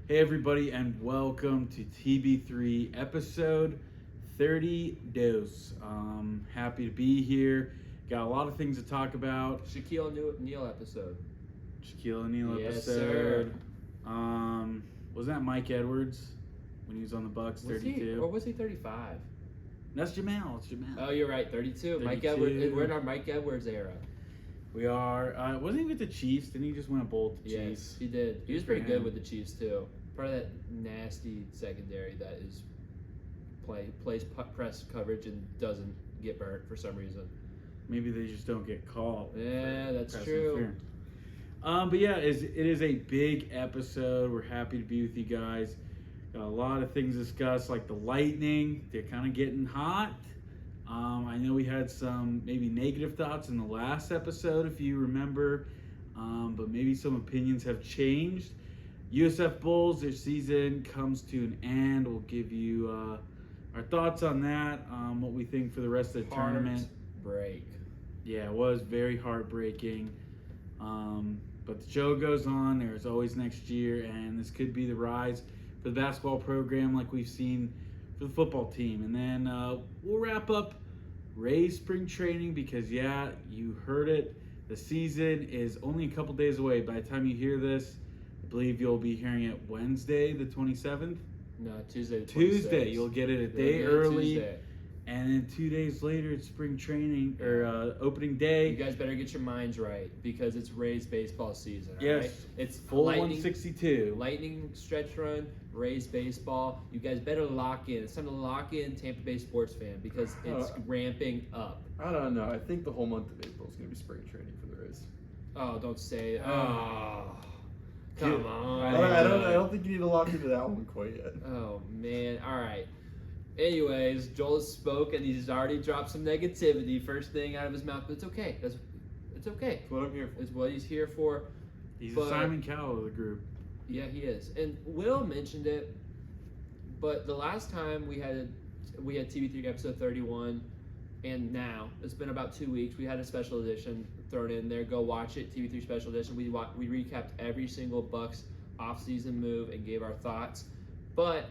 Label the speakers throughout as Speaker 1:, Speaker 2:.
Speaker 1: Hey everybody, and welcome to TB3 episode 30 dose. Happy to be here. Got a lot of things to talk about.
Speaker 2: Shaquille O'Neal episode.
Speaker 1: Shaquille O'Neal
Speaker 2: Yes,
Speaker 1: episode. Was that Mike Edwards when he was on the Bucks? 32.
Speaker 2: Or was he 35?
Speaker 1: That's Jamal. It's Jamal.
Speaker 2: Oh, you're right, 32. Mike
Speaker 1: 32.
Speaker 2: Edwards. We're in our Mike Edwards era.
Speaker 1: We are. Wasn't he with the Chiefs? Didn't he just win a bowl with the Chiefs?
Speaker 2: Yes, he did. He was
Speaker 1: Good
Speaker 2: pretty
Speaker 1: for
Speaker 2: good
Speaker 1: him.
Speaker 2: with the Chiefs too. Part of that nasty secondary that is plays press coverage and doesn't get burnt for some reason.
Speaker 1: Maybe they just don't get called.
Speaker 2: Yeah, that's
Speaker 1: press
Speaker 2: true.
Speaker 1: interference. But yeah, it is a big episode. We're happy to be with you guys. Got a lot of things to discuss, like the Lightning. They're kind of getting hot. I know we had some maybe negative thoughts in the last episode, if you remember, but maybe some opinions have changed. USF Bulls, their season comes to an end. We'll give you our thoughts on that, what we think for the rest of the tournament.
Speaker 2: Break.
Speaker 1: Yeah, it was very heartbreaking. But the show goes on. There's always next year, and this could be the rise for the basketball program like we've seen for the football team. And then we'll wrap up Ray's spring training because, yeah, you heard it. The season is only a couple days away. By the time you hear this, I believe you'll be hearing it Wednesday, the 27th.
Speaker 2: No, Tuesday. The 26th.
Speaker 1: Tuesday. You'll get it a day
Speaker 2: You'll get it
Speaker 1: early.
Speaker 2: Tuesday.
Speaker 1: And then 2 days later, it's spring training or opening day.
Speaker 2: You guys better get your minds right because it's Rays baseball season. All
Speaker 1: Yes.
Speaker 2: right? It's
Speaker 1: Full
Speaker 2: Lightning,
Speaker 1: 162.
Speaker 2: Lightning stretch run, Rays baseball. You guys better lock in. It's time to lock in Tampa Bay sports fan because it's ramping up.
Speaker 3: I don't know. I think the whole month of April is going to be spring training for the Rays.
Speaker 2: Oh, don't say it. Oh, come on.
Speaker 1: I
Speaker 3: I don't think you need to lock into that one quite yet.
Speaker 2: Oh man. All right. Anyways, Joel spoke and he's already dropped some negativity. First thing out of his mouth, but it's okay. It's okay.
Speaker 3: That's what I'm here for.
Speaker 2: It's what he's here for.
Speaker 1: He's
Speaker 2: But-
Speaker 1: a Simon Cowell of the group.
Speaker 2: Yeah, he is. And Will mentioned it, but the last time we had TV3 episode 31, and now it's been about 2 weeks. We had a special edition thrown in there. Go watch it, TV3 special edition. We recapped every single Bucks off-season move and gave our thoughts, but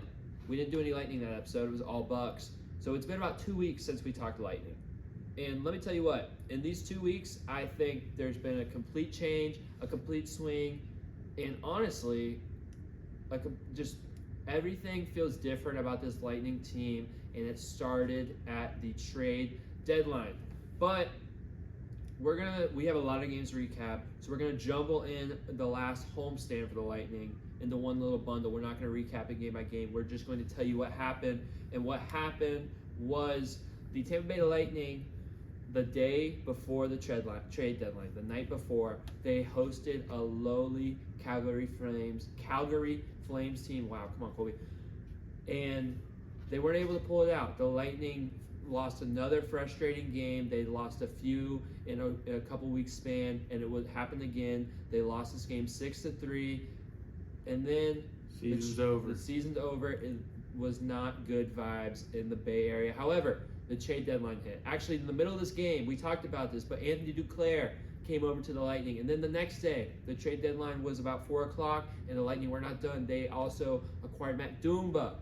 Speaker 2: we didn't do any Lightning that episode. It was all Bucks. So it's been about 2 weeks since we talked Lightning. And let me tell you what, in these 2 weeks, I think there's been a complete change, a complete swing, and honestly, just everything feels different about this Lightning team, and it started at the trade deadline. But we have a lot of games to recap, so we're gonna jumble in the last homestand for the Lightning into one little bundle. We're not gonna recap it game by game. We're just going to tell you what happened, and what happened was the Tampa Bay Lightning, the day before the trade deadline, the night before, they hosted a lowly Calgary Flames team. Wow, come on, Colby. And they weren't able to pull it out. The Lightning lost another frustrating game. They lost a few in a couple weeks span, and it would happen again. They lost this game 6-3, and then
Speaker 1: Season's over.
Speaker 2: The season's over. It was not good vibes in the Bay Area. However, the trade deadline hit. Actually, in the middle of this game, we talked about this, but Anthony Duclair came over to the Lightning. And then the next day, the trade deadline was about 4 o'clock, and the Lightning were not done. They also acquired Matt Dumba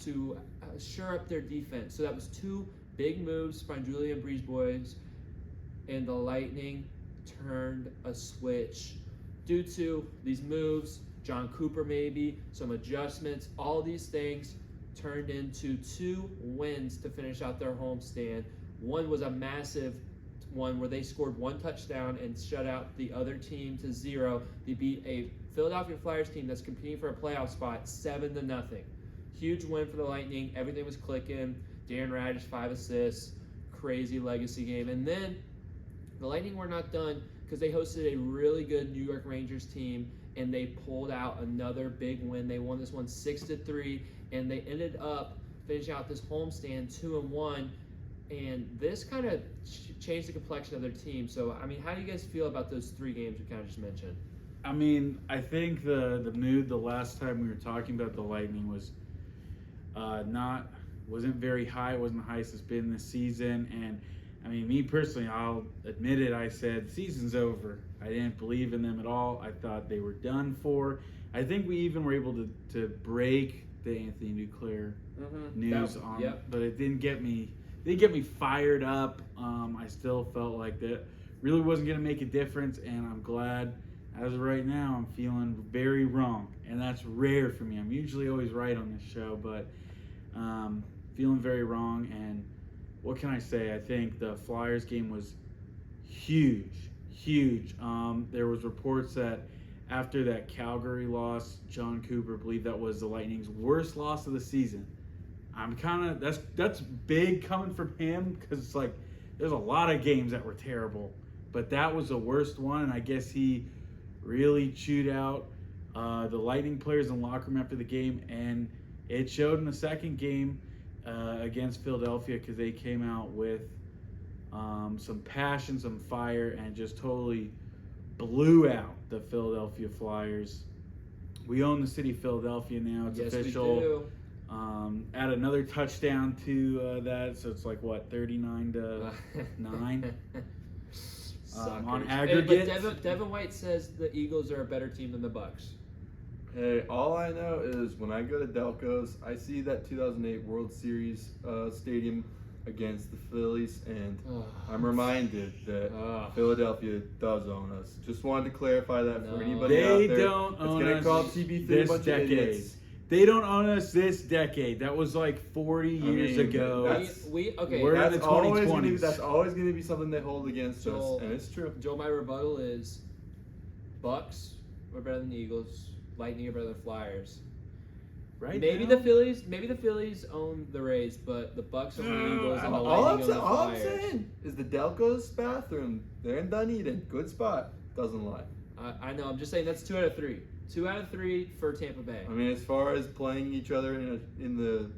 Speaker 2: to shore up their defense. So that was two big moves by Julia and Breeze boys, and the Lightning turned a switch. Due to these moves, John Cooper maybe, some adjustments, all these things turned into 2 wins to finish out their homestand. One was a massive one where they scored 1 touchdown and shut out the other team to 0. They beat a Philadelphia Flyers team that's competing for a playoff spot 7-0. Huge win for the Lightning. Everything was clicking. Darren Radish 5 assists. Crazy legacy game. And then the Lightning were not done because they hosted a really good New York Rangers team and they pulled out another big win. They won this one 6-3, and they ended up finishing out this homestand 2-1. And this kind of changed the complexion of their team. So, I mean, how do you guys feel about those 3 games we kind of just mentioned?
Speaker 1: I mean, I think the mood the last time we were talking about the Lightning was wasn't very high. It wasn't the highest it's been this season. And I mean, me personally, I'll admit it. I said season's over. I didn't believe in them at all. I thought they were done for. I think we even were able to break the Anthony Duclair news on, but it didn't get me. They get me fired up. I still felt like that really wasn't going to make a difference, and I'm glad. As of right now, I'm feeling very wrong, and that's rare for me. I'm usually always right on this show, but feeling very wrong. And what can I say? I think the Flyers game was huge. There was reports that after that Calgary loss, John Cooper believed that was the Lightning's worst loss of the season. I'm kind of that's big coming from him because it's like there's a lot of games that were terrible, but that was the worst one. And I guess he really chewed out the Lightning players in the locker room after the game, and it showed in the second game against Philadelphia because they came out with some passion, some fire, and just totally blew out the Philadelphia Flyers. We own the city of Philadelphia now. It's official.
Speaker 2: We do.
Speaker 1: Add another touchdown to that, so it's like what, 39-9 on aggregate.
Speaker 2: Hey, but Devin White says the Eagles are a better team than the Bucks.
Speaker 3: Hey, all I know is when I go to Delco's, I see that 2008 World Series stadium against the Phillies, and I'm reminded that Philadelphia does own us. Just wanted to clarify that for anybody out there.
Speaker 1: They don't own us this decade. They don't own us this decade. That was like 40 years ago.
Speaker 2: We're
Speaker 3: in the
Speaker 1: 2020s.
Speaker 3: That's always going to be something they hold against us, and it's true.
Speaker 2: Joe, my rebuttal is Bucks are better than the Eagles. Lightning are better than Flyers.
Speaker 1: Right.
Speaker 2: Maybe the Phillies own the Rays, but the Bucks own the Eagles and the Lightning own the Flyers.
Speaker 3: All I'm saying is the Delco's bathroom there in Dunedin, good spot, doesn't lie.
Speaker 2: I know. I'm just saying that's 2 out of 3. 2 out of 3 for Tampa Bay.
Speaker 3: I mean, as far as playing each other in the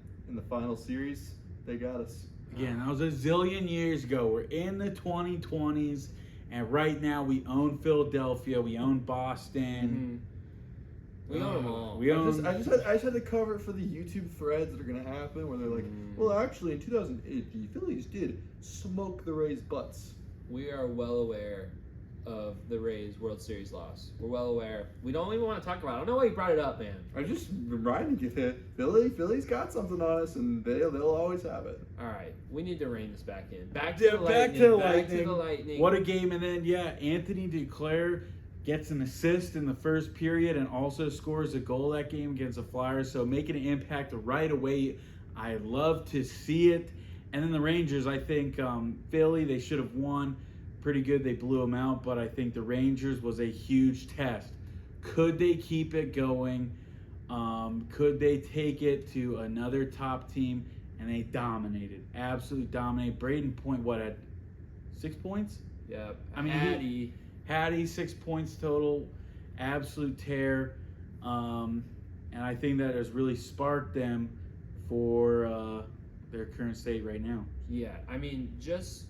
Speaker 3: final series, they got us.
Speaker 1: Again, that was a zillion years ago. We're in the 2020s, and right now we own Philadelphia. We own Boston.
Speaker 2: We own them all.
Speaker 3: I just had to cover it for the YouTube threads that are going to happen where they're like, well, actually, in 2008, the Phillies did smoke the Rays' butts.
Speaker 2: We are well aware of the Rays' World Series loss. We're well aware. We don't even want to talk about it. I don't know why you brought it up, man.
Speaker 3: I'm just reminding you that Philly's got something on us, and they'll always have it.
Speaker 2: All right, we need to rein this back in. Back to the Lightning.
Speaker 1: What a game! And then Anthony Duclair gets an assist in the first period and also scores a goal that game against the Flyers. So making an impact right away. I love to see it. And then the Rangers, I think Philly, they should have won. Pretty good. They blew them out. But I think the Rangers was a huge test. Could they keep it going? Could they take it to another top team? And they dominated. Absolutely dominated. Braden Point, had 6 points?
Speaker 2: Yeah.
Speaker 1: I mean, Hattie 6 points total, absolute tear, and I think that has really sparked them for their current state right now.
Speaker 2: Yeah, I mean, just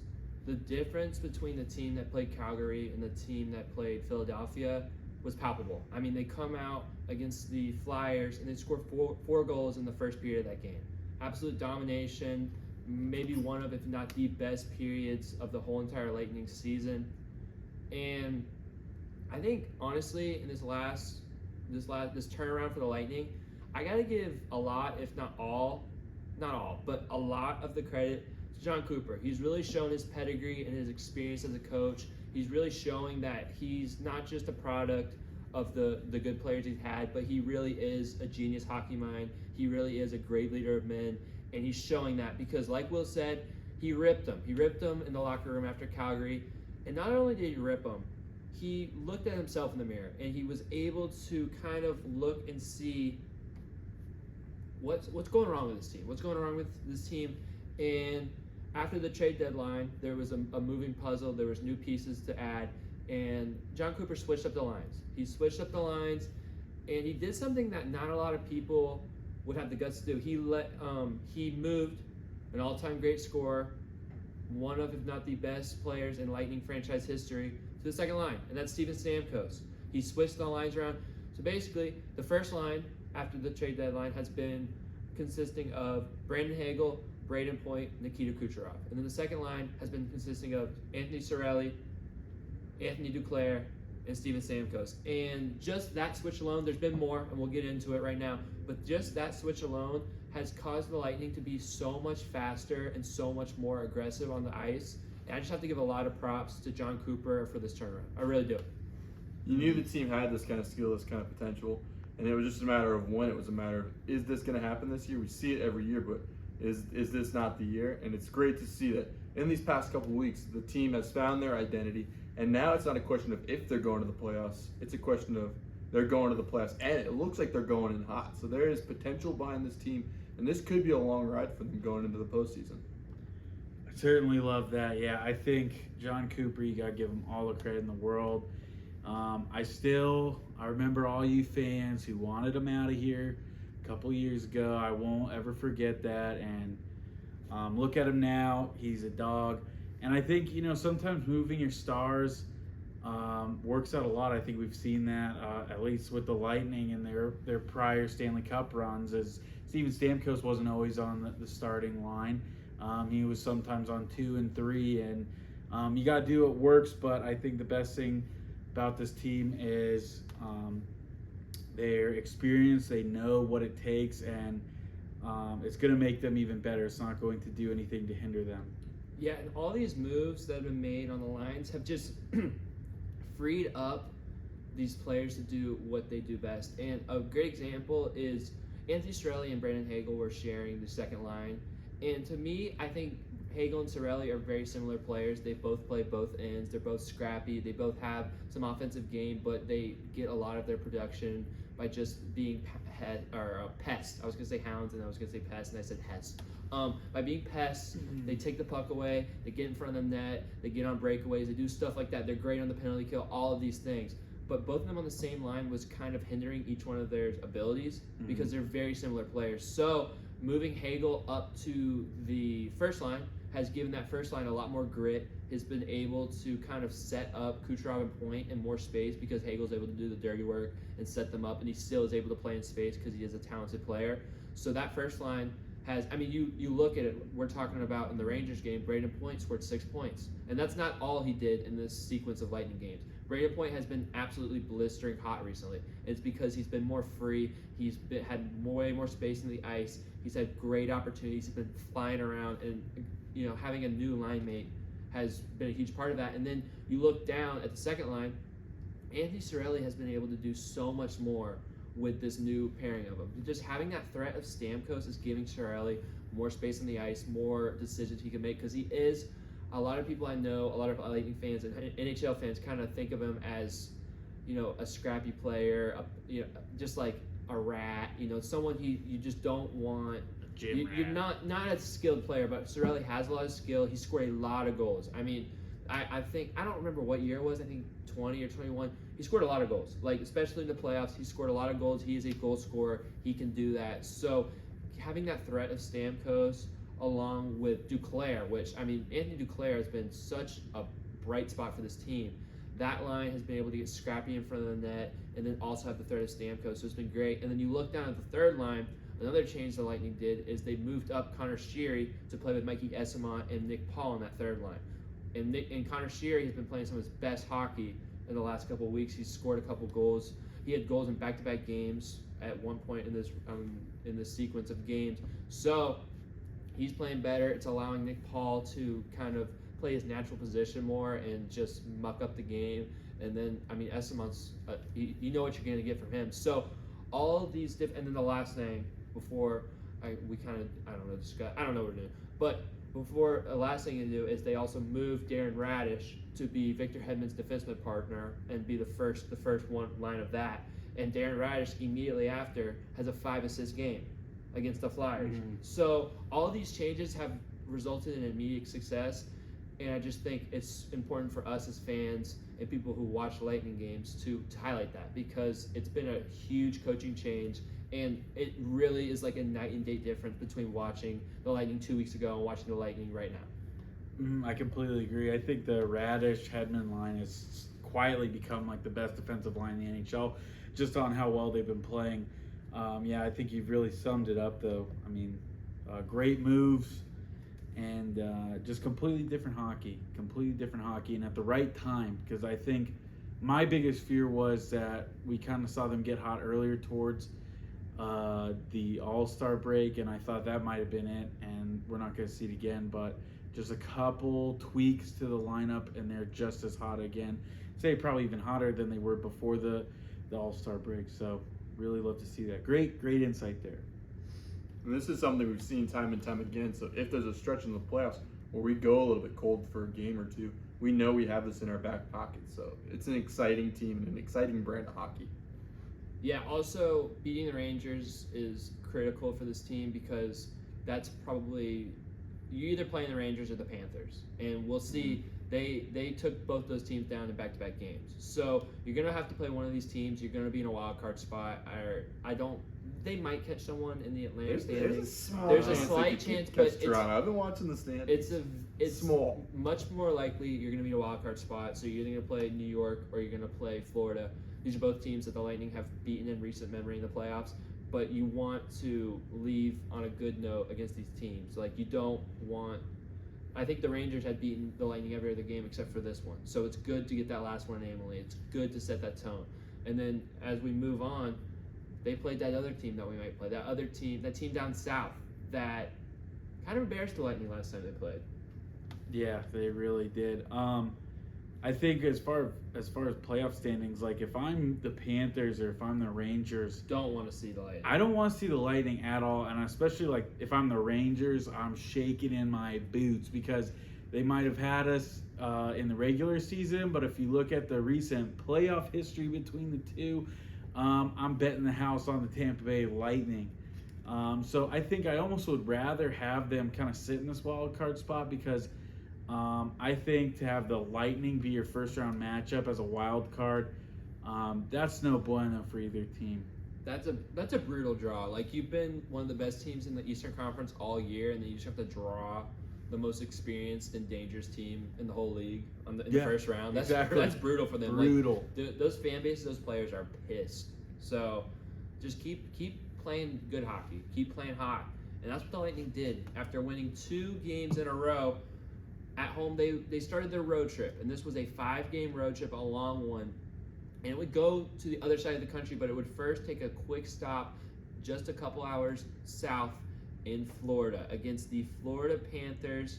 Speaker 2: the difference between the team that played Calgary and the team that played Philadelphia was palpable. I mean, they come out against the Flyers and they score four goals in the first period of that game. Absolute domination, maybe one of, if not the best periods of the whole entire Lightning season. And I think, honestly, in this turnaround for the Lightning, I got to give a lot, if not all, but a lot of the credit to John Cooper. He's really shown his pedigree and his experience as a coach. He's really showing that he's not just a product of the good players he's had, but he really is a genius hockey mind. He really is a great leader of men, and he's showing that because, like Will said, he ripped them. He ripped them in the locker room after Calgary. And not only did he rip him, he looked at himself in the mirror and he was able to kind of look and see what's going wrong with this team. What's going wrong with this team? And after the trade deadline, there was a moving puzzle. There was new pieces to add, and John Cooper switched up the lines. He switched up the lines, and he did something that not a lot of people would have the guts to do. He moved an all-time great scorer, one of, if not the best players in Lightning franchise history, to the second line, and that's Steven Stamkos. He switched the lines around. So basically, the first line after the trade deadline has been consisting of Brandon Hagel, Braden Point, Nikita Kucherov. And then the second line has been consisting of Anthony Cirelli, Anthony Duclair, and Steven Stamkos. And just that switch alone, there's been more, and we'll get into it right now, but just that switch alone has caused the Lightning to be so much faster and so much more aggressive on the ice. And I just have to give a lot of props to John Cooper for this turnaround. I really do.
Speaker 3: You knew the team had this kind of skill, this kind of potential, and it was just a matter of when. It was a matter of, is this going to happen this year? We see it every year, but is this not the year? And it's great to see that in these past couple of weeks, the team has found their identity, and now it's not a question of if they're going to the playoffs. It's a question of they're going to the playoffs, and it looks like they're going in hot. So there is potential behind this team, and this could be a long ride for them going into the postseason.
Speaker 1: I certainly love that. Yeah, I think John Cooper, you got to give him all the credit in the world. I remember all you fans who wanted him out of here a couple years ago. I won't ever forget that. And look at him now. He's a dog. And I think, sometimes moving your stars works out a lot. I think we've seen that, at least with the Lightning and their prior Stanley Cup runs, as Steven Stamkos wasn't always on the starting line. He was sometimes on 2 and 3. And you got to do what works, but I think the best thing about this team is their experience. They know what it takes, and it's going to make them even better. It's not going to do anything to hinder them.
Speaker 2: Yeah, and all these moves that have been made on the lines have just freed up these players to do what they do best. And a great example is Anthony Cirelli and Brandon Hagel were sharing the second line. And to me, I think Hagel and Cirelli are very similar players. They both play both ends. They're both scrappy. They both have some offensive game, but they get a lot of their production by just being pests. I was going to say hounds, and I was going to say pests, and I said hest. By being pests, they take the puck away, they get in front of the net, they get on breakaways, they do stuff like that. They're great on the penalty kill, all of these things. But both of them on the same line was kind of hindering each one of their abilities because they're very similar players. So moving Hagel up to the first line has given that first line a lot more grit, has been able to kind of set up Kucherov and Point in more space because Hagel's able to do the dirty work and set them up, and he still is able to play in space because he is a talented player. So that first line has, you look at it, we're talking about in the Rangers game, Braden Point scored 6 points. And that's not all he did in this sequence of Lightning games. Braden Point has been absolutely blistering hot recently. It's because he's been more free, had way more space in the ice, he's had great opportunities, he's been flying around, and having a new line mate has been a huge part of that. And then you look down at the second line, Anthony Cirelli has been able to do so much more with this new pairing of them. Just having that threat of Stamkos is giving Cirelli more space on the ice, more decisions he can make, because he is, a lot of people I know, a lot of Lightning fans and NHL fans kind of think of him as, a scrappy player, just like a rat, someone you just don't want. You're not a skilled player, but Cirelli has a lot of skill. He scored a lot of goals. I think, I don't remember what year it was, I think 20 or 21. He scored a lot of goals, especially in the playoffs. He scored a lot of goals. He is a goal scorer. He can do that. So having that threat of Stamkos along with Duclair, which, Anthony Duclair has been such a bright spot for this team. That line has been able to get scrappy in front of the net and then also have the threat of Stamkos. So it's been great. And then you look down at the third line, another change the Lightning did is they moved up Connor Sheary to play with Mikey Eyssimont and Nick Paul in that third line. And Connor Sheary has been playing some of his best hockey in the last couple of weeks. He's scored a couple goals. He had goals in back-to-back games at one point in this sequence of games. So he's playing better. It's allowing Nick Paul to kind of play his natural position more and just muck up the game. And then, Eysimont's, you know what you're going to get from him. So all of these and then the last thing before I don't know what we're doing. But before the last thing to do is they also moved Darren Radish to be Victor Hedman's defenseman partner and be the first one line of that. And Darren Radish immediately after has a 5-assist game against the Flyers. So all these changes have resulted in immediate success, and I just think it's important for us as fans and people who watch Lightning games to highlight that, because it's been a huge coaching change, and it really is like a night and day difference between watching the Lightning 2 weeks ago and watching the Lightning right now.
Speaker 1: I completely agree. I think the Radish-Hedman line has quietly become like the best defensive line in the NHL, just on how well they've been playing. I think you've really summed it up, though. Great moves and just completely different hockey, and at the right time, because I think my biggest fear was that we kind of saw them get hot earlier towards the All-Star break, and I thought that might have been it, and we're not going to see it again, but just a couple tweaks to the lineup, and they're just as hot again. Say probably even hotter than they were before the All-Star break, so really love to see that. Great insight there.
Speaker 3: And this is something we've seen time and time again, so if there's a stretch in the playoffs where we go a little bit cold for a game or two, we know we have this in our back pocket, so it's an exciting team and an exciting brand of hockey.
Speaker 2: Yeah, also beating the Rangers is critical for this team because that's probably you either playing the Rangers or the Panthers, and we'll see. They took both those teams down in back-to-back games, so you're gonna have to play one of these teams. You're gonna be in a wild card spot. They might catch someone in the Atlantic standings. There's a slight chance, but
Speaker 3: Toronto. I've been watching the standings.
Speaker 2: It's
Speaker 3: small.
Speaker 2: Much more likely you're gonna be in a wild card spot. So you're either gonna play New York or you're gonna play Florida. These are both teams that the Lightning have beaten in recent memory in the playoffs, but you want to leave on a good note against these teams. Like, you don't want... I think the Rangers had beaten the Lightning every other game except for this one. So it's good to get that last one in Emily. It's good to set that tone. And then as we move on, they played that other team that we might play. That team down south that kind of embarrassed the Lightning last time they played.
Speaker 1: Yeah, they really did. I think as far as playoff standings, like if I'm the Panthers or if I'm the Rangers,
Speaker 2: don't want to see the Lightning.
Speaker 1: I don't want to see the Lightning at all, and especially like if I'm the Rangers, I'm shaking in my boots because they might have had us in the regular season, but if you look at the recent playoff history between the two, I'm betting the house on the Tampa Bay Lightning. So I think I almost would rather have them kind of sit in this wild card spot because I think to have the Lightning be your first round matchup as a wild card, that's no bueno for either team.
Speaker 2: That's a brutal draw. Like, you've been one of the best teams in the Eastern Conference all year, and then you just have to draw the most experienced and dangerous team in the whole league in the first round. That's brutal for them.
Speaker 1: Brutal.
Speaker 2: Like, those fan bases, those players are pissed. So just keep playing good hockey. Keep playing hot. And that's what the Lightning did. After winning 2 games in a row at home, they started their road trip. And this was a 5-game road trip, a long one. And it would go to the other side of the country, but it would first take a quick stop just a couple hours south in Florida against the Florida Panthers.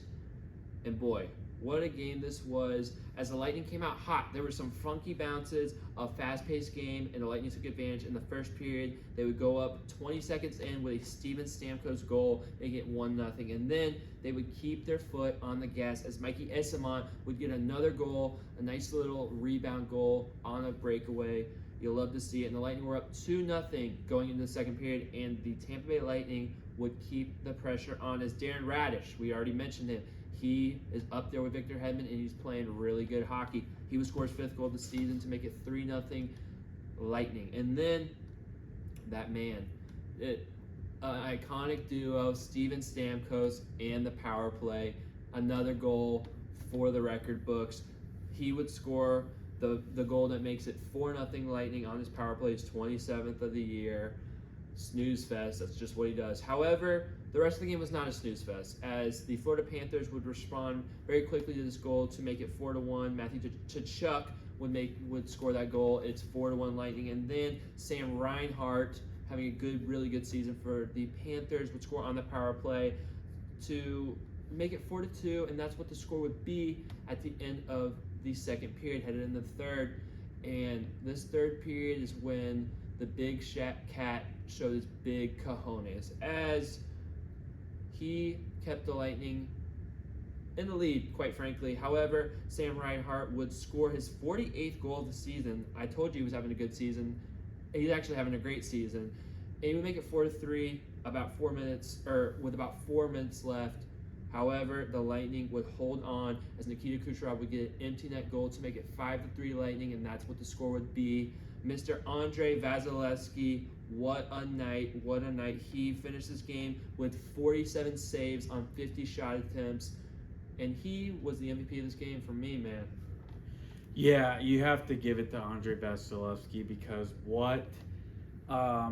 Speaker 2: And boy, what a game this was. As the Lightning came out hot, there were some funky bounces, a fast-paced game, and the Lightning took advantage. In the first period, they would go up 20 seconds in with a Steven Stamkos goal. They get 1-0, and then they would keep their foot on the gas as Mikey Eyssimont would get another goal, a nice little rebound goal on a breakaway. You'll love to see it. And the Lightning were up 2-0 going into the second period, and the Tampa Bay Lightning would keep the pressure on as Darren Radish, we already mentioned him, he is up there with Victor Hedman, and he's playing really good hockey. He would score his 5th goal of the season to make it 3-0 Lightning. And then that man, an iconic duo, Steven Stamkos and the power play, another goal for the record books. He would score the goal that makes it 4-0 Lightning on his power play, his 27th of the year. Snooze fest, that's just what he does. However, the rest of the game was not a snooze fest, as the Florida Panthers would respond very quickly to this goal to make it 4-1. Matthew Tkachuk would score that goal. It's 4-1 Lightning, and then Sam Reinhart, having a really good season for the Panthers, would score on the power play to make it 4-2, and that's what the score would be at the end of the second period, headed in the third. And this third period is when the big cat showed his big cojones, as he kept the Lightning in the lead, quite frankly. However, Sam Reinhart would score his 48th goal of the season. I told you he was having a good season. He's actually having a great season. And he would make it 4-3 with about 4 minutes left. However, the Lightning would hold on as Nikita Kucherov would get an empty net goal to make it 5-3 Lightning, and that's what the score would be. Mr. Andrei Vasilevsky, what a night, what a night. He finished this game with 47 saves on 50 shot attempts, and he was the MVP of this game for me, man.
Speaker 1: Yeah, you have to give it to Andrei Vasilevsky because what a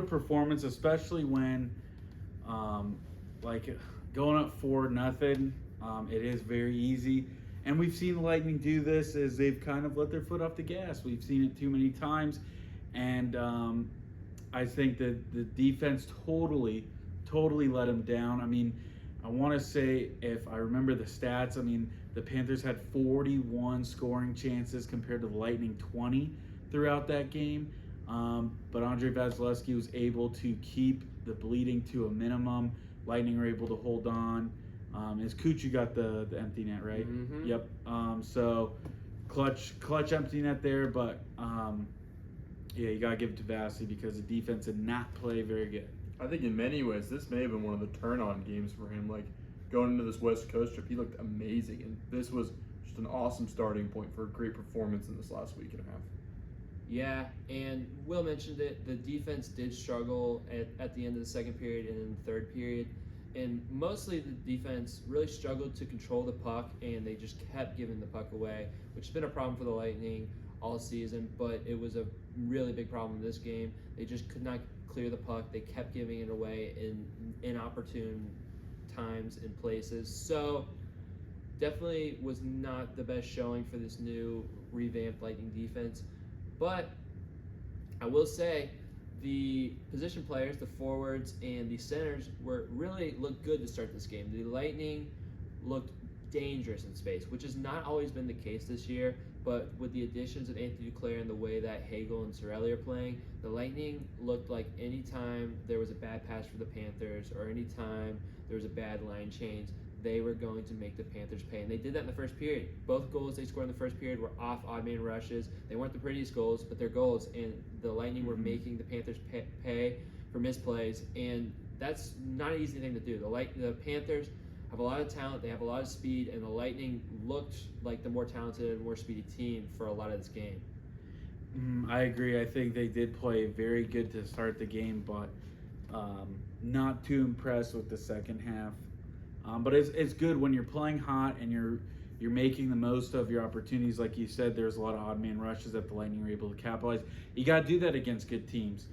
Speaker 1: performance, especially when going up 4-0. It is very easy. And we've seen the Lightning do this as they've kind of let their foot off the gas. We've seen it too many times. And I think that the defense totally let them down. I mean, I want to say, if I remember the stats, I mean, the Panthers had 41 scoring chances compared to the Lightning 20 throughout that game. But Andre Vasilevsky was able to keep the bleeding to a minimum. Lightning were able to hold on. As Kuchu got the empty net, right?
Speaker 2: Mm-hmm.
Speaker 1: Yep. So clutch empty net there, but yeah, you gotta give it to Vassy because the defense did not play very good.
Speaker 3: I think in many ways this may have been one of the turn-on games for him. Like going into this West Coast trip, he looked amazing, and this was just an awesome starting point for a great performance in this last week and a half.
Speaker 2: Yeah, and Will mentioned it. The defense did struggle at the end of the second period and in the third period. And mostly the defense really struggled to control the puck, and they just kept giving the puck away, which has been a problem for the Lightning all season, but it was a really big problem in this game. They just could not clear the puck. They kept giving it away in inopportune times and places. So definitely was not the best showing for this new revamped Lightning defense. But I will say the position players, the forwards and the centers, really looked good to start this game. The Lightning looked dangerous in space, which has not always been the case this year. But with the additions of Anthony Duclair and the way that Hagel and Cirelli are playing, the Lightning looked like anytime there was a bad pass for the Panthers or anytime there was a bad line change, they were going to make the Panthers pay. And they did that in the first period. Both goals they scored in the first period were off odd man rushes. They weren't the prettiest goals, but they're goals. And the Lightning were making the Panthers pay for misplays. And that's not an easy thing to do. The Panthers have a lot of talent. They have a lot of speed. And the Lightning looked like the more talented and more speedy team for a lot of this game.
Speaker 1: I agree. I think they did play very good to start the game, but not too impressed with the second half. But it's good when you're playing hot and you're making the most of your opportunities. Like you said, there's a lot of odd man rushes that the Lightning were able to capitalize. You got to do that against good teams.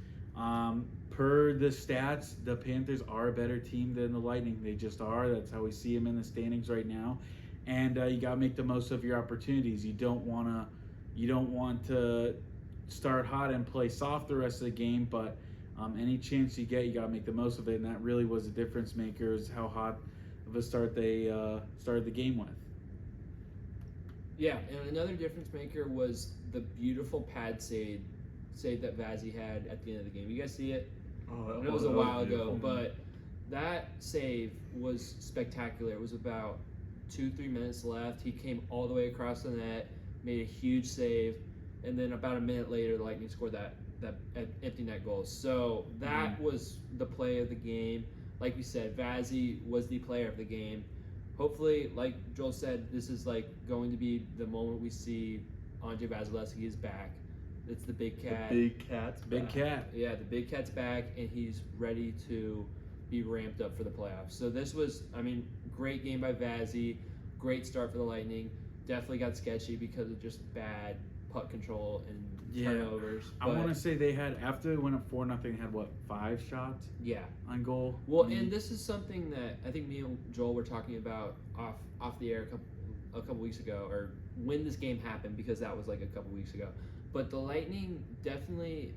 Speaker 1: Per the stats, the Panthers are a better team than the Lightning. They just are. That's how we see them in the standings right now. And you got to make the most of your opportunities. You don't want to start hot and play soft the rest of the game, but any chance you get, you got to make the most of it. And that really was a difference maker, is how hot of a start they started the game with.
Speaker 2: Yeah, and another difference maker was the beautiful pad save that Vazzy had at the end of the game. You guys see it?
Speaker 3: Oh,
Speaker 2: it was a while ago, but that save was spectacular. It was about 2-3 minutes left. He came all the way across the net, made a huge save, and then about a minute later, the Lightning scored that empty net goal. So that was the play of the game. Like we said, Vazzy was the player of the game. Hopefully, like Joel said, this is like going to be the moment we see Andre Vasilevsky is back. It's the big cat.
Speaker 3: The big cat's
Speaker 1: Big
Speaker 3: back.
Speaker 1: cat.
Speaker 2: Yeah, the big cat's back, and he's ready to be ramped up for the playoffs. So this was, great game by Vazzy. Great start for the Lightning. Definitely got sketchy because of just bad puck control and turnovers.
Speaker 1: I want to say they had, after they went up 4-0, they had 5 shots?
Speaker 2: Yeah.
Speaker 1: On goal.
Speaker 2: Well, and this is something that I think me and Joel were talking about off the air a couple weeks ago, or when this game happened, because that was like a couple weeks ago. But the Lightning definitely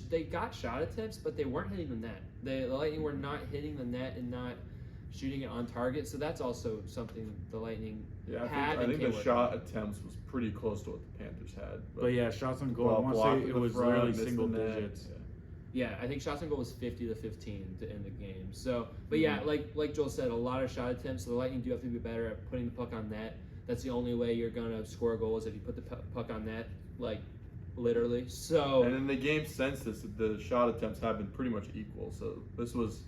Speaker 2: they got shot attempts, but they weren't hitting the net. The Lightning were not hitting the net and not shooting it on target. So that's also something the Lightning had.
Speaker 3: I think the shot attempts was pretty close to what the Panthers had.
Speaker 1: But yeah, shots on goal, I want to say it was literally single digits.
Speaker 2: Yeah, I think shots on goal was 50 to 15 to end the game. So, but yeah, like Joel said, a lot of shot attempts. So the Lightning do have to be better at putting the puck on net. That's the only way you're gonna score goals, if you put the puck on net, like literally. So. And
Speaker 3: in the game since this, the shot attempts have been pretty much equal. So this was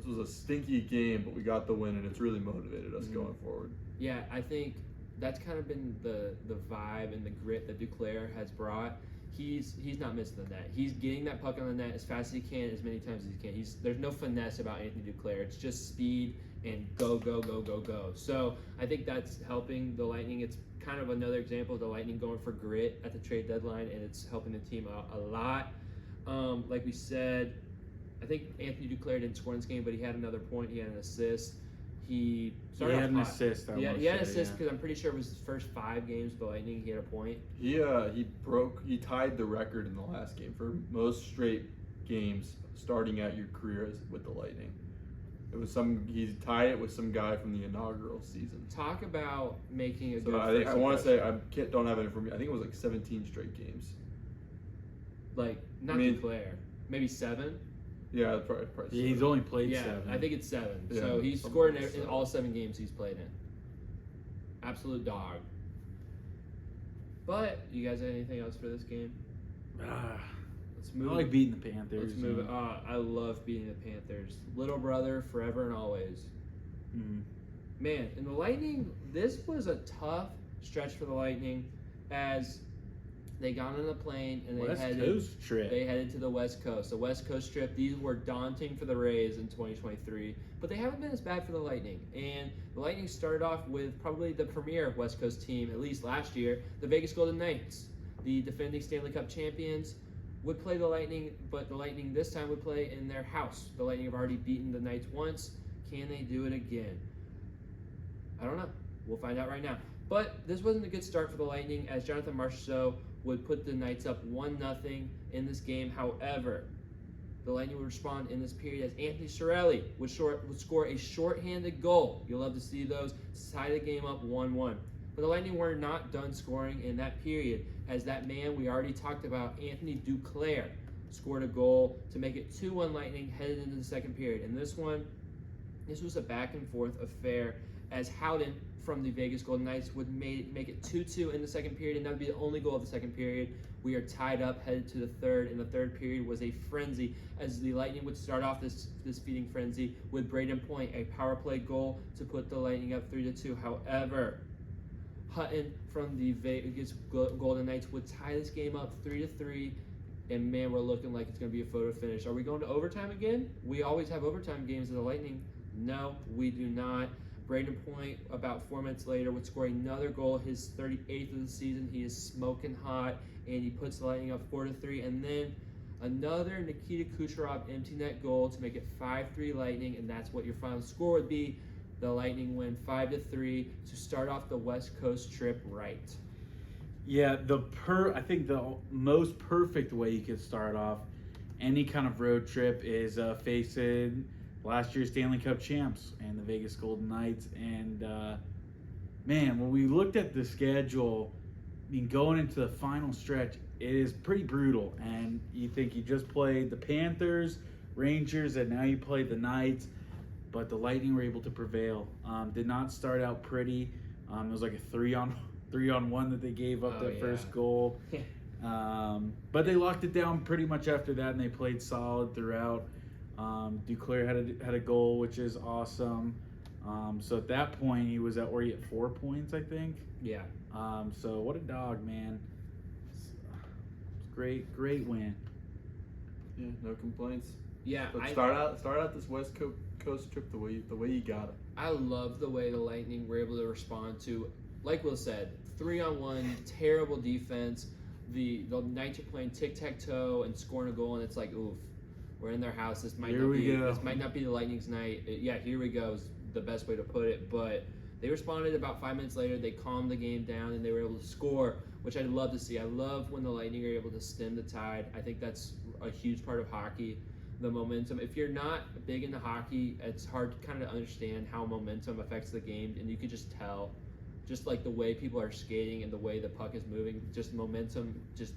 Speaker 3: a stinky game, but we got the win, and it's really motivated us going forward.
Speaker 2: Yeah, I think that's kind of been the vibe and the grit that Duclair has brought. He's not missing the net. He's getting that puck on the net as fast as he can, as many times as he can. There's no finesse about Anthony Duclair. It's just speed and go, go, go, go, go. So I think that's helping the Lightning. It's kind of another example of the Lightning going for grit at the trade deadline, and it's helping the team out a lot. Like we said, I think Anthony Duclair didn't score in this game, but he had another point. He had an assist. He
Speaker 1: He
Speaker 2: started
Speaker 1: had
Speaker 2: off
Speaker 1: an
Speaker 2: hot.
Speaker 1: assist.
Speaker 2: He had an assist because I'm pretty sure it was his first 5 games with the Lightning. He had a point.
Speaker 3: He tied the record in the last game for most straight games starting out your career with the Lightning. He tied it with some guy from the inaugural season.
Speaker 2: Talk about making a
Speaker 3: So
Speaker 2: good
Speaker 3: I want to say don't have it for me. I think it was like 17 straight games.
Speaker 2: Like not Duclair, maybe 7.
Speaker 3: Yeah, probably.
Speaker 1: Yeah, he's only played
Speaker 2: Yeah,
Speaker 1: 7.
Speaker 2: I think it's 7.
Speaker 3: Yeah,
Speaker 2: So he's
Speaker 3: something
Speaker 2: scored
Speaker 3: like
Speaker 2: in
Speaker 3: that.
Speaker 2: all 7 games he's played in. Absolute dog. But you guys have anything else for this game? Let's
Speaker 1: I
Speaker 2: move.
Speaker 1: like beating the Panthers.
Speaker 2: Let's move it. I love beating the Panthers. Little brother, forever and always.
Speaker 1: Mm.
Speaker 2: Man, in the Lightning, this was a tough stretch for the Lightning as they got on a plane and
Speaker 1: West Coast trip.
Speaker 2: They headed to the West Coast. The West Coast trip, these were daunting for the Rays in 2023, but they haven't been as bad for the Lightning. And the Lightning started off with probably the premier West Coast team, at least last year, the Vegas Golden Knights. The defending Stanley Cup champions would play the Lightning, but the Lightning this time would play in their house. The Lightning have already beaten the Knights once. Can they do it again? I don't know. We'll find out right now. But this wasn't a good start for the Lightning as Jonathan Marchessault would put the Knights up 1-0 in this game. However, the Lightning would respond in this period as Anthony Cirelli would score a shorthanded goal. You'll love to see those. Tie the game up 1-1. But the Lightning were not done scoring in that period as that man we already talked about, Anthony Duclair, scored a goal to make it 2-1 Lightning headed into the second period. And this was a back and forth affair as Howden from the Vegas Golden Knights would make it 2-2 in the second period, and that would be the only goal of the second period. We are tied up, headed to the third, and the third period was a frenzy as the Lightning would start off this feeding frenzy with Braden Point, a power play goal to put the Lightning up 3-2. However, Hutton from the Vegas Golden Knights would tie this game up 3-3, and man, we're looking like it's going to be a photo finish. Are we going to overtime again? We always have overtime games as the Lightning. No, we do not. Braden Point, about 4 minutes later, would score another goal, his 38th of the season. He is smoking hot, and he puts the Lightning up 4-3. And then another Nikita Kucherov empty net goal to make it 5-3 Lightning, and that's what your final score would be. The Lightning win 5-3 to start off the West Coast trip right.
Speaker 1: Yeah, I think the most perfect way you could start off any kind of road trip is facing last year's Stanley Cup champs and the Vegas Golden Knights. And man, when we looked at the schedule, I mean, going into the final stretch, it is pretty brutal. And you think you just played the Panthers, Rangers, and now you play the Knights. But the Lightning were able to prevail. Did not start out pretty. It was like a 3-on-1 that they gave up their first goal. But they locked it down pretty much after that, and they played solid throughout. Duclair had a goal, which is awesome. So at that point, he was at 4 points, I think.
Speaker 2: Yeah.
Speaker 1: So what a dog, man. It's great win.
Speaker 3: Yeah, no complaints.
Speaker 2: Yeah.
Speaker 3: But start out this West Coast trip the way you got it.
Speaker 2: I love the way the Lightning were able to respond to, like Will said, 3-on-1, terrible defense. The Knights are playing tic-tac-toe and scoring a goal, and it's like, oof, we're in their house. This might not be the Lightning's night. Yeah, here we go is the best way to put it. But they responded about 5 minutes later. They calmed the game down, and they were able to score, which I'd love to see. I love when the Lightning are able to stem the tide. I think that's a huge part of hockey. The momentum. If you're not big into hockey, it's hard to kind of understand how momentum affects the game, and you could just tell, just like the way people are skating and the way the puck is moving, just momentum just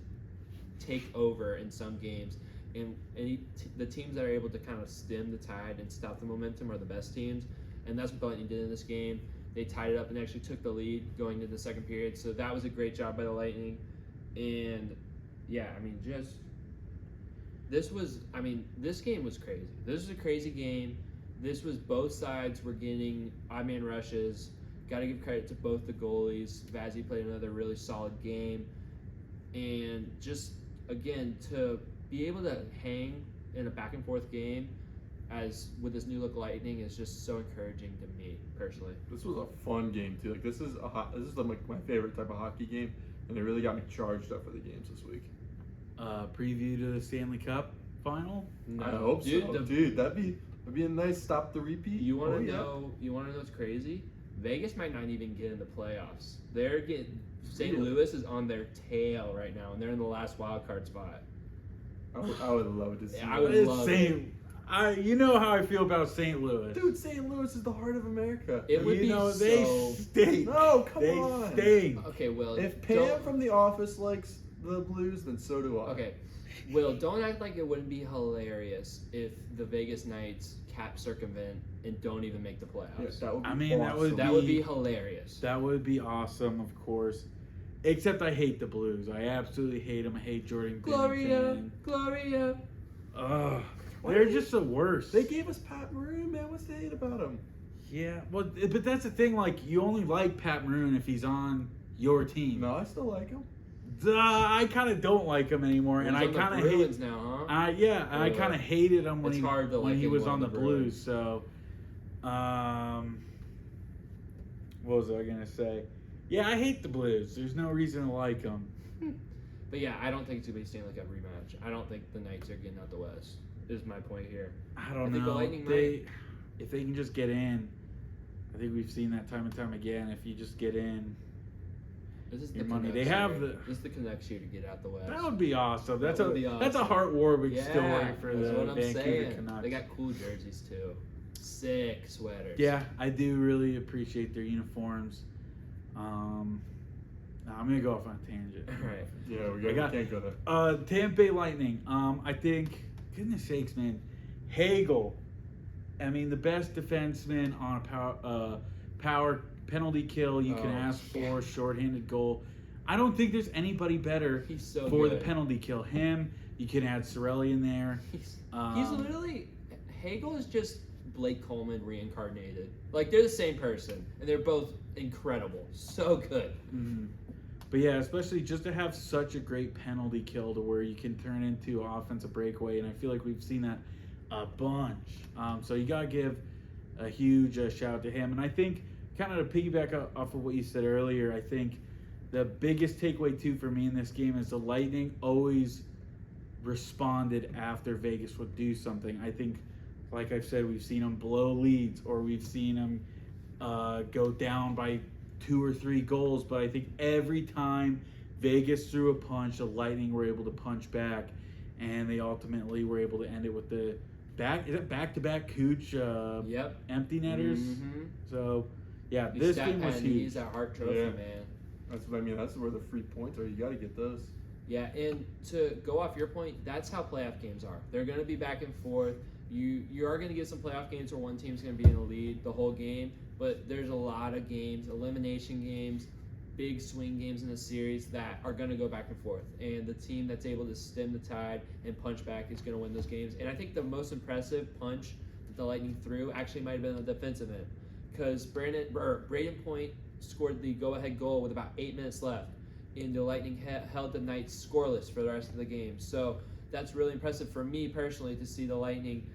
Speaker 2: take over in some games. And the teams that are able to kind of stem the tide and stop the momentum are the best teams, and that's what the Lightning did in this game. They tied it up and actually took the lead going into the second period, so that was a great job by the Lightning. And yeah, I mean, this game was crazy. This was a crazy game. This was both sides were getting odd man rushes. Got to give credit to both the goalies. Vazzy played another really solid game. And just, again, to be able to hang in a back and forth game as with this new look Lightning is just so encouraging to me personally.
Speaker 3: This was a fun game too. Like this is like my favorite type of hockey game, and it really got me charged up for the games this week.
Speaker 1: Preview to the Stanley Cup final?
Speaker 2: No.
Speaker 3: I hope so, dude. That'd be It'd be a nice stop the repeat.
Speaker 2: You want to know? You want to know what's crazy? Vegas might not even get in the playoffs. They're getting St.
Speaker 3: Really?
Speaker 2: Louis is on their tail right now, and they're in the last wild card spot.
Speaker 3: I would love to see.
Speaker 2: Yeah, I
Speaker 3: that.
Speaker 2: would
Speaker 1: It's
Speaker 2: love
Speaker 1: St. You know how I feel about St. Louis.
Speaker 3: Dude, St. Louis is the heart of America.
Speaker 2: It would
Speaker 1: you
Speaker 2: be
Speaker 1: know,
Speaker 2: so.
Speaker 1: they stink.
Speaker 3: No, come
Speaker 1: they
Speaker 3: on.
Speaker 1: stink.
Speaker 2: Okay, Will.
Speaker 3: If Pam
Speaker 2: don't-
Speaker 3: from The Office likes the Blues, then so do I.
Speaker 2: Okay, Will, don't act like it wouldn't be hilarious if the Vegas Knights circumvent and don't even make the
Speaker 3: Yeah,
Speaker 2: playoffs.
Speaker 3: that would be
Speaker 1: I mean, that
Speaker 3: awesome.
Speaker 1: would
Speaker 2: That would be hilarious.
Speaker 1: That would be awesome, of course. Except I hate the Blues. I absolutely hate them. I hate Jordan
Speaker 2: Gloria,
Speaker 1: Binnington.
Speaker 2: Gloria.
Speaker 1: Ugh.
Speaker 3: Why
Speaker 1: They're
Speaker 3: do
Speaker 1: just the worst.
Speaker 3: They gave us Pat Maroon, man. What's to hate about him?
Speaker 1: Yeah, well, but that's the thing. Like, you only like Pat Maroon if he's on your team.
Speaker 3: No, I still like him.
Speaker 1: Duh, I kind of don't like him anymore, and I
Speaker 2: He's on the
Speaker 1: kind of hate.
Speaker 2: Bruins now, huh?
Speaker 1: I
Speaker 2: Yeah.
Speaker 1: kind of hated him when
Speaker 2: It's
Speaker 1: he
Speaker 2: hard to
Speaker 1: when
Speaker 2: like
Speaker 1: he was
Speaker 2: anyone
Speaker 1: on the
Speaker 2: on the Bruins.
Speaker 1: Blues. So, what was I gonna say? Yeah, I hate the Blues. There's no reason to like them.
Speaker 2: But yeah, I don't think it's gonna be a Stanley Cup rematch. I don't think the Knights are getting out the West. Is my point here.
Speaker 1: I don't
Speaker 2: I think the
Speaker 1: know.
Speaker 2: Lightning
Speaker 1: If they can just get in, I think we've seen that time and time again. If you just get in,
Speaker 2: This is
Speaker 1: Your
Speaker 2: the
Speaker 1: money.
Speaker 2: Canucks
Speaker 1: They have
Speaker 2: here.
Speaker 1: the-
Speaker 2: This is the Canucks here to get out the West.
Speaker 1: that would be awesome. That's
Speaker 2: That would be
Speaker 1: that's a
Speaker 2: awesome.
Speaker 1: heartwarming
Speaker 2: Yeah,
Speaker 1: story for
Speaker 2: that's
Speaker 1: the
Speaker 2: what I'm
Speaker 1: Vancouver
Speaker 2: saying.
Speaker 1: Canucks.
Speaker 2: They got cool jerseys too. Sick sweaters.
Speaker 1: Yeah, I do really appreciate their uniforms. I'm gonna go off on a tangent.
Speaker 2: All right.
Speaker 3: Yeah, we can't go there.
Speaker 1: Tampa Bay Lightning. I think, goodness sakes, man, Hagel. I mean, the best defenseman on a power penalty kill you can
Speaker 2: Oh,
Speaker 1: ask for,
Speaker 2: yeah.
Speaker 1: shorthanded goal. I don't think there's anybody better
Speaker 2: He's so
Speaker 1: for
Speaker 2: good.
Speaker 1: the penalty kill. Him, you can add Sorelli in there.
Speaker 2: He's literally Hagel is just Blake Coleman reincarnated. Like they're the same person, and they're both incredible. So good.
Speaker 1: Mhm. But yeah, especially just to have such a great penalty kill to where you can turn into offensive breakaway, and I feel like we've seen that a bunch. So you gotta give a huge shout out to him, and I think kind of to piggyback off of what you said earlier, I think the biggest takeaway too for me in this game is the Lightning always responded after Vegas would do something. I think, like I've said, we've seen them blow leads or we've seen them go down by 2 or 3 goals, but I think every time Vegas threw a punch, the Lightning were able to punch back, and they ultimately were able to end it with the back-to-back Cooch
Speaker 2: Yep.
Speaker 1: empty netters.
Speaker 2: Mm-hmm.
Speaker 1: So yeah,
Speaker 2: These
Speaker 1: this
Speaker 2: stat
Speaker 1: game was
Speaker 2: pad
Speaker 1: huge.
Speaker 2: needs that Hart Trophy,
Speaker 3: Yeah.
Speaker 2: man.
Speaker 3: That's what I mean. That's where the free points are. You got to get those.
Speaker 2: Yeah, and to go off your point, that's how playoff games are. They're going to be back and forth. You are going to get some playoff games where one team's going to be in the lead the whole game, but there's a lot of games, elimination games, big swing games in the series that are going to go back and forth. And the team that's able to stem the tide and punch back is going to win those games. And I think the most impressive punch that the Lightning threw actually might have been on the defensive end, because Braden Point scored the go-ahead goal with about 8 minutes left, and the Lightning held the Knights scoreless for the rest of the game. So that's really impressive for me personally to see the Lightning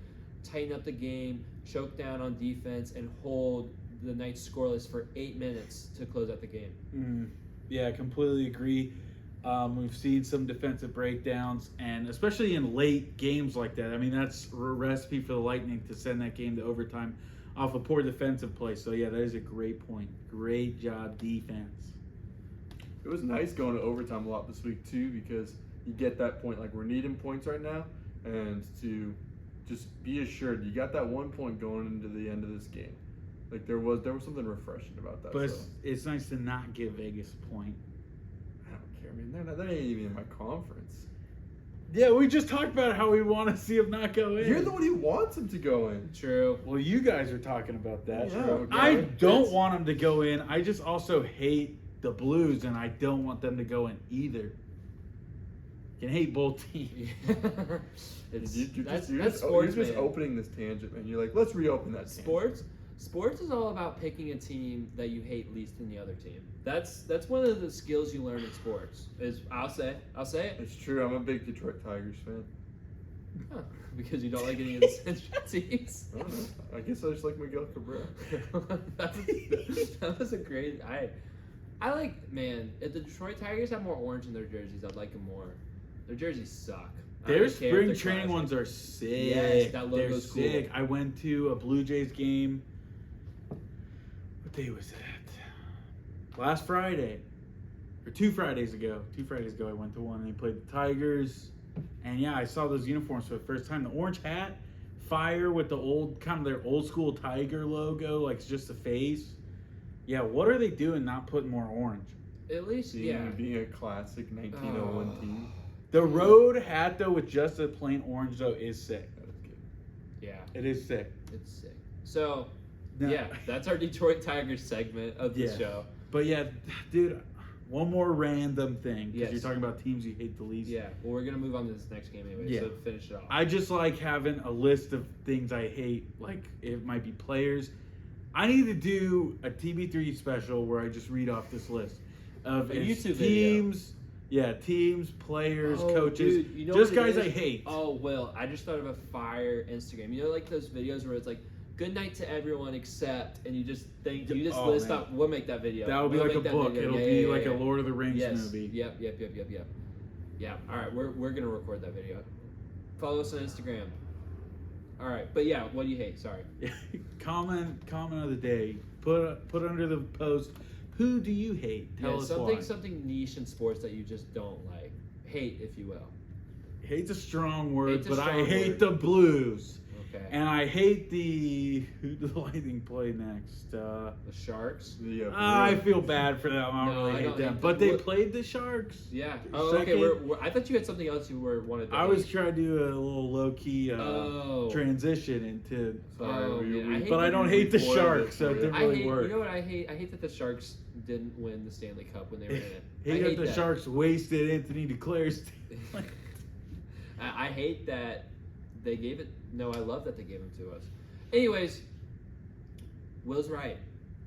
Speaker 2: tighten up the game, choke down on defense, and hold the Knights scoreless for 8 minutes to close out the game.
Speaker 1: Yeah, I completely agree. We've seen some defensive breakdowns, and especially in late games like that. I mean, that's a recipe for the Lightning to send that game to overtime off a poor defensive play. So yeah, that is a great point. Great job, defense.
Speaker 3: It was nice going to overtime a lot this week too, because you get that point. Like, we're needing points right now, and to just be assured you got that 1 point going into the end of this game. Like, there was something refreshing about that.
Speaker 1: But
Speaker 3: so.
Speaker 1: it's nice to not give Vegas a point.
Speaker 3: I don't care, man. That ain't even in my conference.
Speaker 1: Yeah, we just talked about how we want to see him not go in.
Speaker 3: You're the one who wants him to go in.
Speaker 2: True.
Speaker 1: Well, you guys are talking about that.
Speaker 3: Yeah, okay.
Speaker 1: I don't want him to go in. I just also hate the Blues, and I don't want them to go in either. Can hate both teams.
Speaker 2: That's
Speaker 3: You're
Speaker 2: sports,
Speaker 3: just
Speaker 2: man.
Speaker 3: opening this tangent, man. You're like, let's reopen that tangent.
Speaker 2: Sports is all about picking a team that you hate least in the other team. That's one of the skills you learn in sports. I'll say it.
Speaker 3: It's true. I'm a big Detroit Tigers fan.
Speaker 2: Huh, because you don't like any of the Central teams.
Speaker 3: I don't know. I guess I just like Miguel Cabrera.
Speaker 2: that was a great. I like, man. If the Detroit Tigers had more orange in their jerseys, I'd like them more. Their jerseys suck.
Speaker 1: Their spring training ones are sick.
Speaker 2: Yes, that logo's
Speaker 1: They're sick.
Speaker 2: cool.
Speaker 1: I went to a Blue Jays game. What day was that? Last Friday. Or 2 Fridays ago. 2 Fridays ago I went to one and they played the Tigers. And yeah, I saw those uniforms for the first time. The orange hat, fire with the old, kind of their old school Tiger logo, like it's just a face. Yeah, what are they doing not putting more orange?
Speaker 2: At least,
Speaker 3: Being a classic 1901 team.
Speaker 1: The road hat, though, with just a plain orange, though, is sick.
Speaker 3: That is good.
Speaker 2: Yeah.
Speaker 1: It is sick.
Speaker 2: It's sick. So,
Speaker 1: No.
Speaker 2: yeah, that's our Detroit Tigers segment of the
Speaker 1: Yeah.
Speaker 2: show.
Speaker 1: But yeah, dude, one more random thing. Because
Speaker 2: Yes.
Speaker 1: you're talking about teams you hate the least.
Speaker 2: Yeah, well, we're going to move on to this next game anyway,
Speaker 1: Yeah.
Speaker 2: so finish it off.
Speaker 1: I just like having a list of things I hate. Like, it might be players. I need to do a TB3 special where I just read off this list of
Speaker 2: A
Speaker 1: it's
Speaker 2: YouTube
Speaker 1: teams.
Speaker 2: video.
Speaker 1: Yeah, teams, players,
Speaker 2: Oh,
Speaker 1: coaches,
Speaker 2: dude, you know
Speaker 1: just
Speaker 2: what it
Speaker 1: guys I
Speaker 2: is?
Speaker 1: hate.
Speaker 2: Oh, Will, I just thought of a fire Instagram. You know, like those videos where it's like, good night to everyone except, and you just
Speaker 1: Oh,
Speaker 2: list
Speaker 1: man.
Speaker 2: up, we'll make that video.
Speaker 1: That would be
Speaker 2: We'll
Speaker 1: like a
Speaker 2: make that
Speaker 1: book.
Speaker 2: video.
Speaker 1: It'll
Speaker 2: Yeah,
Speaker 1: be
Speaker 2: yeah,
Speaker 1: like
Speaker 2: yeah.
Speaker 1: a Lord of the Rings
Speaker 2: Yes.
Speaker 1: movie.
Speaker 2: Yep. Yeah, all right, we're going to record that video. Follow us on Instagram. All right, but yeah, what do you hate? Sorry.
Speaker 1: comment of the day. Put under the post. Who do you hate? Tell us why.
Speaker 2: Something niche in sports that you just don't like. Hate, if you will.
Speaker 1: Hate's a strong word,
Speaker 2: Hate's a
Speaker 1: but I
Speaker 2: strong
Speaker 1: hate
Speaker 2: word.
Speaker 1: the Blues.
Speaker 2: Okay.
Speaker 1: And I hate who do the Lightning play next?
Speaker 2: The Sharks.
Speaker 1: I feel bad for them. I don't
Speaker 2: No,
Speaker 1: really
Speaker 2: I
Speaker 1: hate
Speaker 2: don't
Speaker 1: them.
Speaker 2: hate
Speaker 1: But
Speaker 2: them.
Speaker 1: they
Speaker 2: What-
Speaker 1: played the Sharks.
Speaker 2: Yeah.
Speaker 1: They're
Speaker 2: Oh, okay.
Speaker 1: second.
Speaker 2: I thought you had something else you wanted to
Speaker 1: I was
Speaker 2: hate.
Speaker 1: trying to do a little low key
Speaker 2: Oh.
Speaker 1: transition into.
Speaker 3: Sorry,
Speaker 2: Oh, man, I hate
Speaker 1: But I don't hate the
Speaker 3: spoiled it
Speaker 1: Sharks, so
Speaker 3: for
Speaker 1: it
Speaker 3: you.
Speaker 1: didn't
Speaker 2: I
Speaker 1: really
Speaker 2: hate.
Speaker 1: work.
Speaker 2: You know what I hate? I hate that the Sharks didn't win the Stanley Cup when they were in it. I
Speaker 1: Hate
Speaker 2: hate
Speaker 1: that the
Speaker 2: that.
Speaker 1: Sharks wasted Anthony Declare's.
Speaker 2: I hate that they gave it. No, I love that they gave them to us. Anyways, Will's right.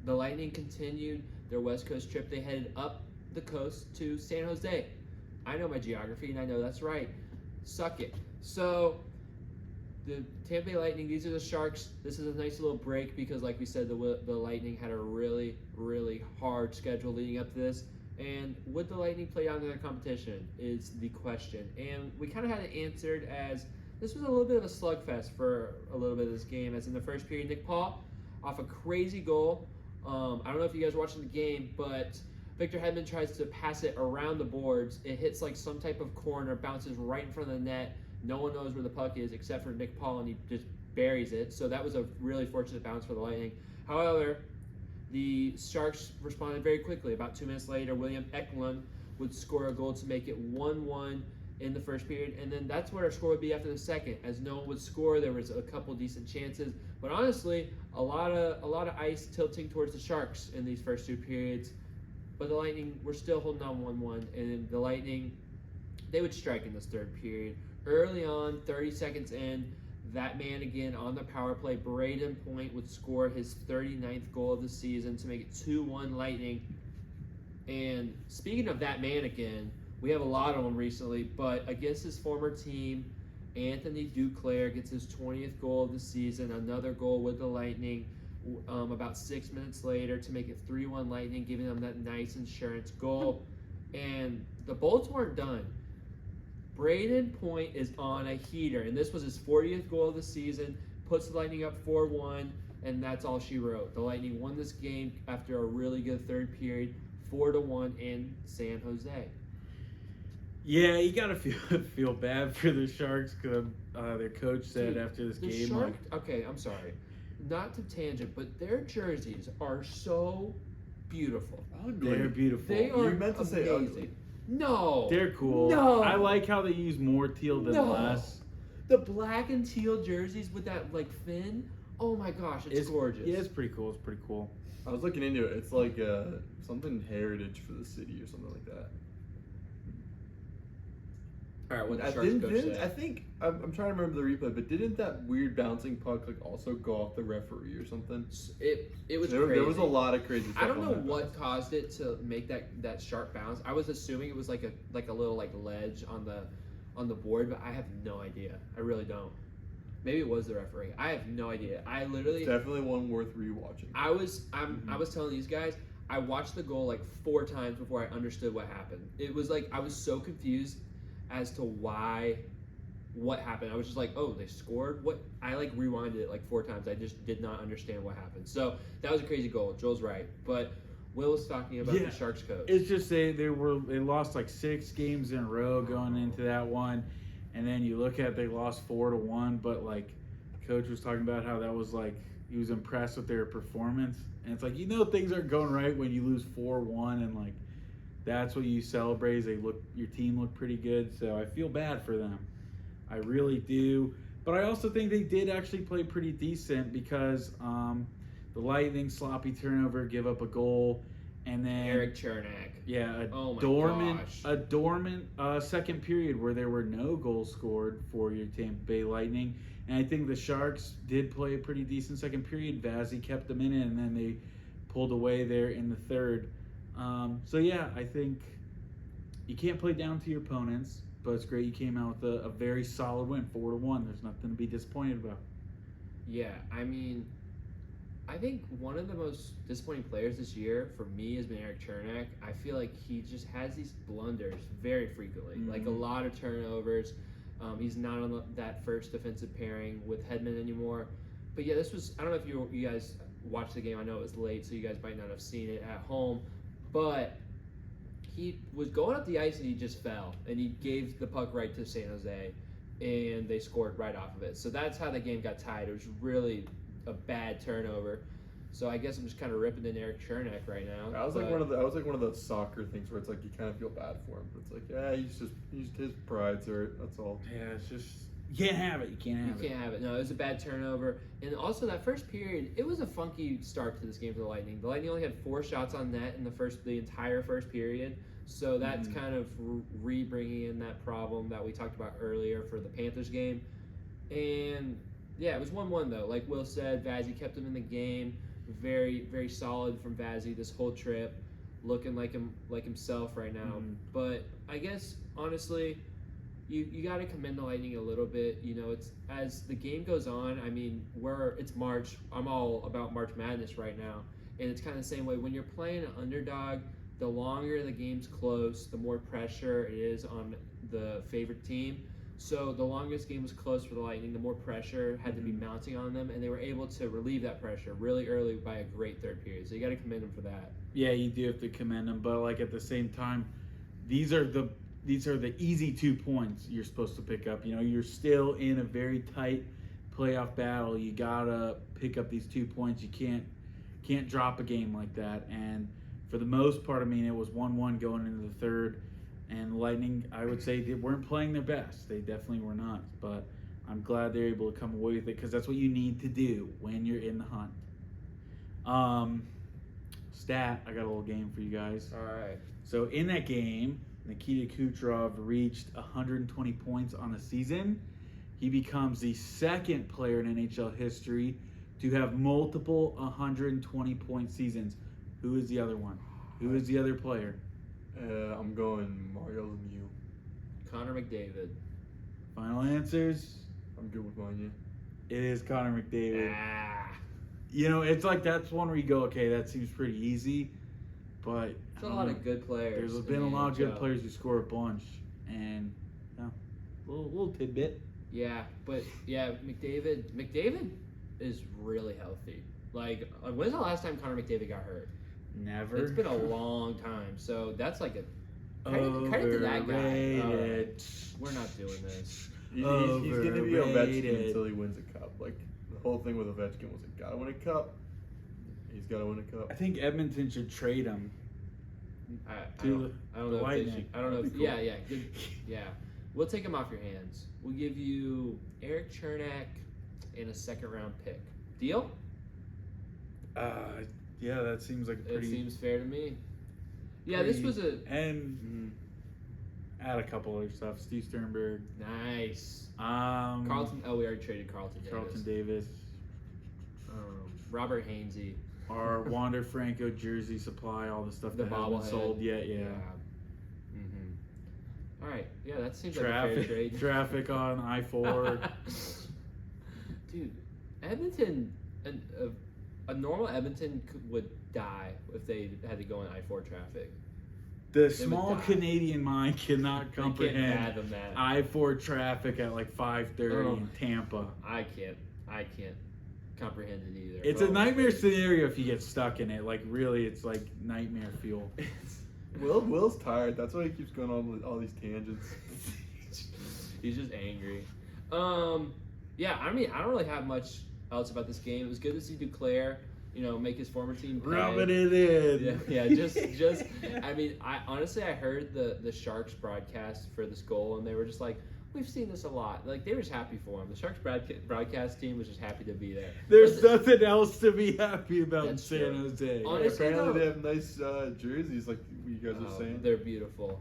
Speaker 2: The Lightning continued their West Coast trip. They headed up the coast to San Jose. I know my geography, and I know that's right. Suck it. So, the Tampa Bay Lightning, these are the Sharks. This is a nice little break because, like we said, the Lightning had a really, really hard schedule leading up to this. And would the Lightning play down to their competition is the question. And we kind of had it answered as this was a little bit of a slugfest for a little bit of this game. As in the first period, Nick Paul, off a crazy goal. I don't know if you guys are watching the game, but Victor Hedman tries to pass it around the boards. It hits like some type of corner, bounces right in front of the net. No one knows where the puck is except for Nick Paul, and he just buries it. So that was a really fortunate bounce for the Lightning. However, the Sharks responded very quickly. About 2 minutes later, William Eklund would score a goal to make it 1-1 in the first period, and then that's what our score would be after the second. As no one would score, there was a couple decent chances, but honestly, a lot of ice tilting towards the Sharks in these first 2 periods. But the Lightning were still holding on 1-1, and then the Lightning, they would strike in this third period. Early on, 30 seconds in, that man again on the power play, Braden Point, would score his 39th goal of the season to make it 2-1 Lightning. And speaking of that man again, we have a lot of them recently, but against his former team, Anthony Duclair gets his 20th goal of the season, another goal with the Lightning about 6 minutes later to make it 3-1 Lightning, giving them that nice insurance goal. And the Bolts weren't done. Braden Point is on a heater, and this was his 40th goal of the season, puts the Lightning up 4-1, and that's all she wrote. The Lightning won this game after a really good third period, 4-1 in San Jose.
Speaker 1: Yeah, you gotta feel bad for the Sharks because their coach said
Speaker 2: Dude,
Speaker 1: after this
Speaker 2: the
Speaker 1: game,
Speaker 2: Shark,
Speaker 1: like,
Speaker 2: okay, I'm sorry. Not to tangent, but their jerseys are so beautiful.
Speaker 1: they're beautiful.
Speaker 2: They are
Speaker 3: You meant to say
Speaker 2: amazing.
Speaker 3: ugly.
Speaker 2: No.
Speaker 1: They're cool.
Speaker 2: No.
Speaker 1: I like how they use more teal than
Speaker 2: No.
Speaker 1: less.
Speaker 2: The black and teal jerseys with that like fin. Oh my gosh, it's gorgeous.
Speaker 1: Yeah, it's pretty cool. It's pretty cool.
Speaker 3: I was looking into it. It's like something heritage for the city or something like that.
Speaker 2: All right, what the
Speaker 3: I
Speaker 2: Sharks coach
Speaker 3: didn't.
Speaker 2: say?
Speaker 3: I think I'm trying to remember the replay, but didn't that weird bouncing puck like also go off the referee or something?
Speaker 2: It was
Speaker 3: There
Speaker 2: crazy.
Speaker 3: was a lot of crazy stuff.
Speaker 2: I don't
Speaker 3: on
Speaker 2: know
Speaker 3: that
Speaker 2: what
Speaker 3: bounce.
Speaker 2: caused it to make that sharp bounce. I was assuming it was like a little like ledge on the board, but I have no idea. I really don't. Maybe it was the referee. I have no idea. I literally
Speaker 3: It's definitely one worth rewatching.
Speaker 2: I was telling these guys, I watched the goal like 4 times before I understood what happened. It was like I was so confused as to why what happened. I was just like, oh, they scored? What? I like rewinded it like 4 times. I just did not understand what happened. So that was a crazy goal. Joel's right. But Will was talking about the Sharks coach.
Speaker 1: It's just they lost like 6 games in a row going into that one, and then you look at they lost 4-1, but like coach was talking about how that was like he was impressed with their performance, and it's like things aren't going right when you lose 4-1, and like that's what you celebrate. Your team looked pretty good, so I feel bad for them. I really do. But I also think they did actually play pretty decent because the Lightning sloppy turnover, give up a goal, and then
Speaker 2: Eric Chernak.
Speaker 1: Yeah,
Speaker 2: gosh.
Speaker 1: a dormant second period where there were no goals scored for your Tampa Bay Lightning. And I think the Sharks did play a pretty decent second period. Vazzy kept them in it, and then they pulled away there in the third. So yeah, I think you can't play down to your opponents. But it's great you came out with a very solid win, 4-1. There's nothing to be disappointed about.
Speaker 2: Yeah, I mean, I think one of the most disappointing players this year for me has been Eric Chernak. I feel like he just has these blunders very frequently, like a lot of turnovers. He's not on that first defensive pairing with Hedman anymore. But yeah, this was, I don't know if you guys watched the game. I know it was late, so you guys might not have seen it at home. But he was going up the ice and he just fell, and he gave the puck right to San Jose, and they scored right off of it. So that's how the game got tied. It was really a bad turnover. So I guess I'm just kind of ripping in Eric Chernak right now.
Speaker 3: That was like one of those soccer things where it's like you kind of feel bad for him, but it's like his pride's hurt. That's all.
Speaker 1: Yeah, it's just you can't have it. You can't have it.
Speaker 2: No, it was a bad turnover, and also that first period, it was a funky start to this game for the Lightning. The Lightning only had 4 shots on net in the entire first period. So that's kind of bringing in that problem that we talked about earlier for the Panthers game. And yeah, it was 1-1 though. Like Will said, Vazzy kept him in the game. Very, very solid from Vazzy this whole trip, looking like himself right now. But I guess honestly, you got to commend the Lightning a little bit. It's as the game goes on. I mean, it's March. I'm all about March Madness right now, and it's kind of the same way when you're playing an underdog. The longer the game's close, the more pressure it is on the favorite team. So the longer this game was close for the Lightning, the more pressure had to be mounting on them, and they were able to relieve that pressure really early by a great third period. So you got to commend them for that.
Speaker 1: Yeah, you do have to commend them, but like at the same time, these are the easy 2 points you're supposed to pick up. You're still in a very tight playoff battle. You gotta pick up these 2 points. You can't drop a game like that. And for the most part, I mean, it was 1-1 going into the third, and the Lightning, I would say, they weren't playing their best. They definitely were not, but I'm glad they're able to come away with it because that's what you need to do when you're in the hunt. I got a little game for you guys.
Speaker 2: All right.
Speaker 1: So in that game, Nikita Kucherov reached 120 points on the season. He becomes the second player in NHL history to have multiple 120-point seasons. Who is the other one? Who is the other player?
Speaker 3: I'm going Mario Lemieux.
Speaker 2: Connor McDavid.
Speaker 1: Final answers?
Speaker 3: I'm good with mine,
Speaker 1: It is Connor McDavid.
Speaker 2: Ah.
Speaker 1: It's like that's one where you go, okay, that seems pretty easy, but
Speaker 2: There's a lot of good players.
Speaker 1: There's been a lot of good players who score a bunch, and little tidbit.
Speaker 2: Yeah, but yeah, McDavid is really healthy. Like, when's the last time Connor McDavid got hurt?
Speaker 1: Never.
Speaker 2: It's been a long time. So that's like a credit to that guy.
Speaker 1: Overrated.
Speaker 2: We're not doing this.
Speaker 3: He's going to be Ovechkin until he wins a cup. Like, the whole thing with Ovechkin was gotta win a cup. He's got to win a cup.
Speaker 1: I think Edmonton should trade him.
Speaker 2: I don't know if they should. I don't know if,
Speaker 1: cool.
Speaker 2: Yeah, good, yeah. We'll take him off your hands. We'll give you Eric Chernak and a second-round pick. Deal?
Speaker 1: Yeah, that seems like pretty.
Speaker 2: It seems fair to me. Yeah, this was a
Speaker 1: add a couple other stuff. Steve Sternberg.
Speaker 2: Nice.
Speaker 1: Carlton.
Speaker 2: Oh, we already traded Carlton
Speaker 1: Davis.
Speaker 2: Robert Hainsey.
Speaker 1: Our Wander Franco jersey supply, all the stuff that hasn't been sold yet. Yeah.
Speaker 2: All right. Yeah, that seems like a fair trade.
Speaker 1: Traffic on I-4.
Speaker 2: Dude, Edmonton, a normal Edmonton would die if they had to go in I-4 traffic.
Speaker 1: The small
Speaker 2: die.
Speaker 1: Canadian mind cannot
Speaker 2: They can't
Speaker 1: comprehend
Speaker 2: fathom that.
Speaker 1: I-4 traffic at like 5:30 in Tampa.
Speaker 2: I can't comprehend it either.
Speaker 1: It's a nightmare scenario if you get stuck in it. Like really, it's like nightmare fuel.
Speaker 3: Will's tired. That's why he keeps going on with all these tangents.
Speaker 2: He's just angry. Yeah, I mean, I don't really have much else about this game. It was good to see Duclair, make his former team pay.
Speaker 1: Rubbing it in.
Speaker 2: Yeah, just. I mean, I heard the Sharks broadcast for this goal, and they were just like, we've seen this a lot. Like, they were just happy for him. The Sharks broadcast team was just happy to be there.
Speaker 1: There's nothing else to be happy about in San Jose.
Speaker 2: Honestly,
Speaker 3: apparently they have nice jerseys, like you guys were saying.
Speaker 2: They're beautiful.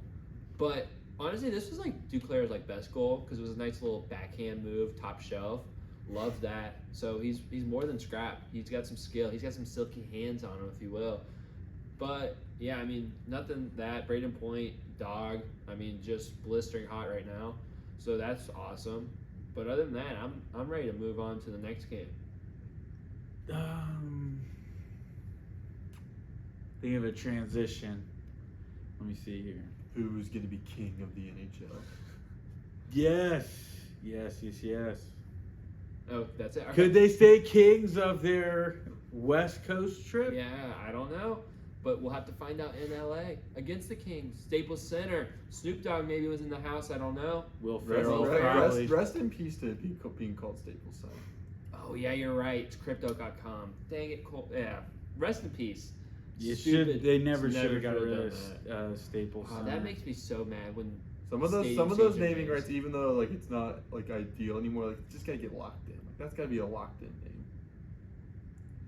Speaker 2: But honestly, this was like Duclair's best goal because it was a nice little backhand move, top shelf. Loved that. So he's more than scrap. He's got some skill. He's got some silky hands on him, if you will. But yeah, I mean, nothing that Braden Point, dog. I mean, just blistering hot right now. So that's awesome. But other than that, I'm ready to move on to the next game.
Speaker 1: Think of a transition. Let me see here.
Speaker 3: Who's going to be king of the NHL?
Speaker 1: Yes.
Speaker 2: Oh, that's it. Okay.
Speaker 1: Could they stay kings of their West Coast trip?
Speaker 2: Yeah, I don't know. But we'll have to find out in LA against the Kings. Staples Center. Snoop Dogg maybe was in the house. I don't know.
Speaker 1: Will Ferrell probably.
Speaker 3: Rest in peace to being called Staples Center.
Speaker 2: Oh, yeah, you're right. It's Crypto.com. Dang it, Cole. Yeah. Rest in peace.
Speaker 1: They never should have got rid of Staples Center.
Speaker 2: That makes me so mad when
Speaker 3: some of those naming rights, even though like it's not like ideal anymore, like just gotta get locked in. Like that's gotta be a locked in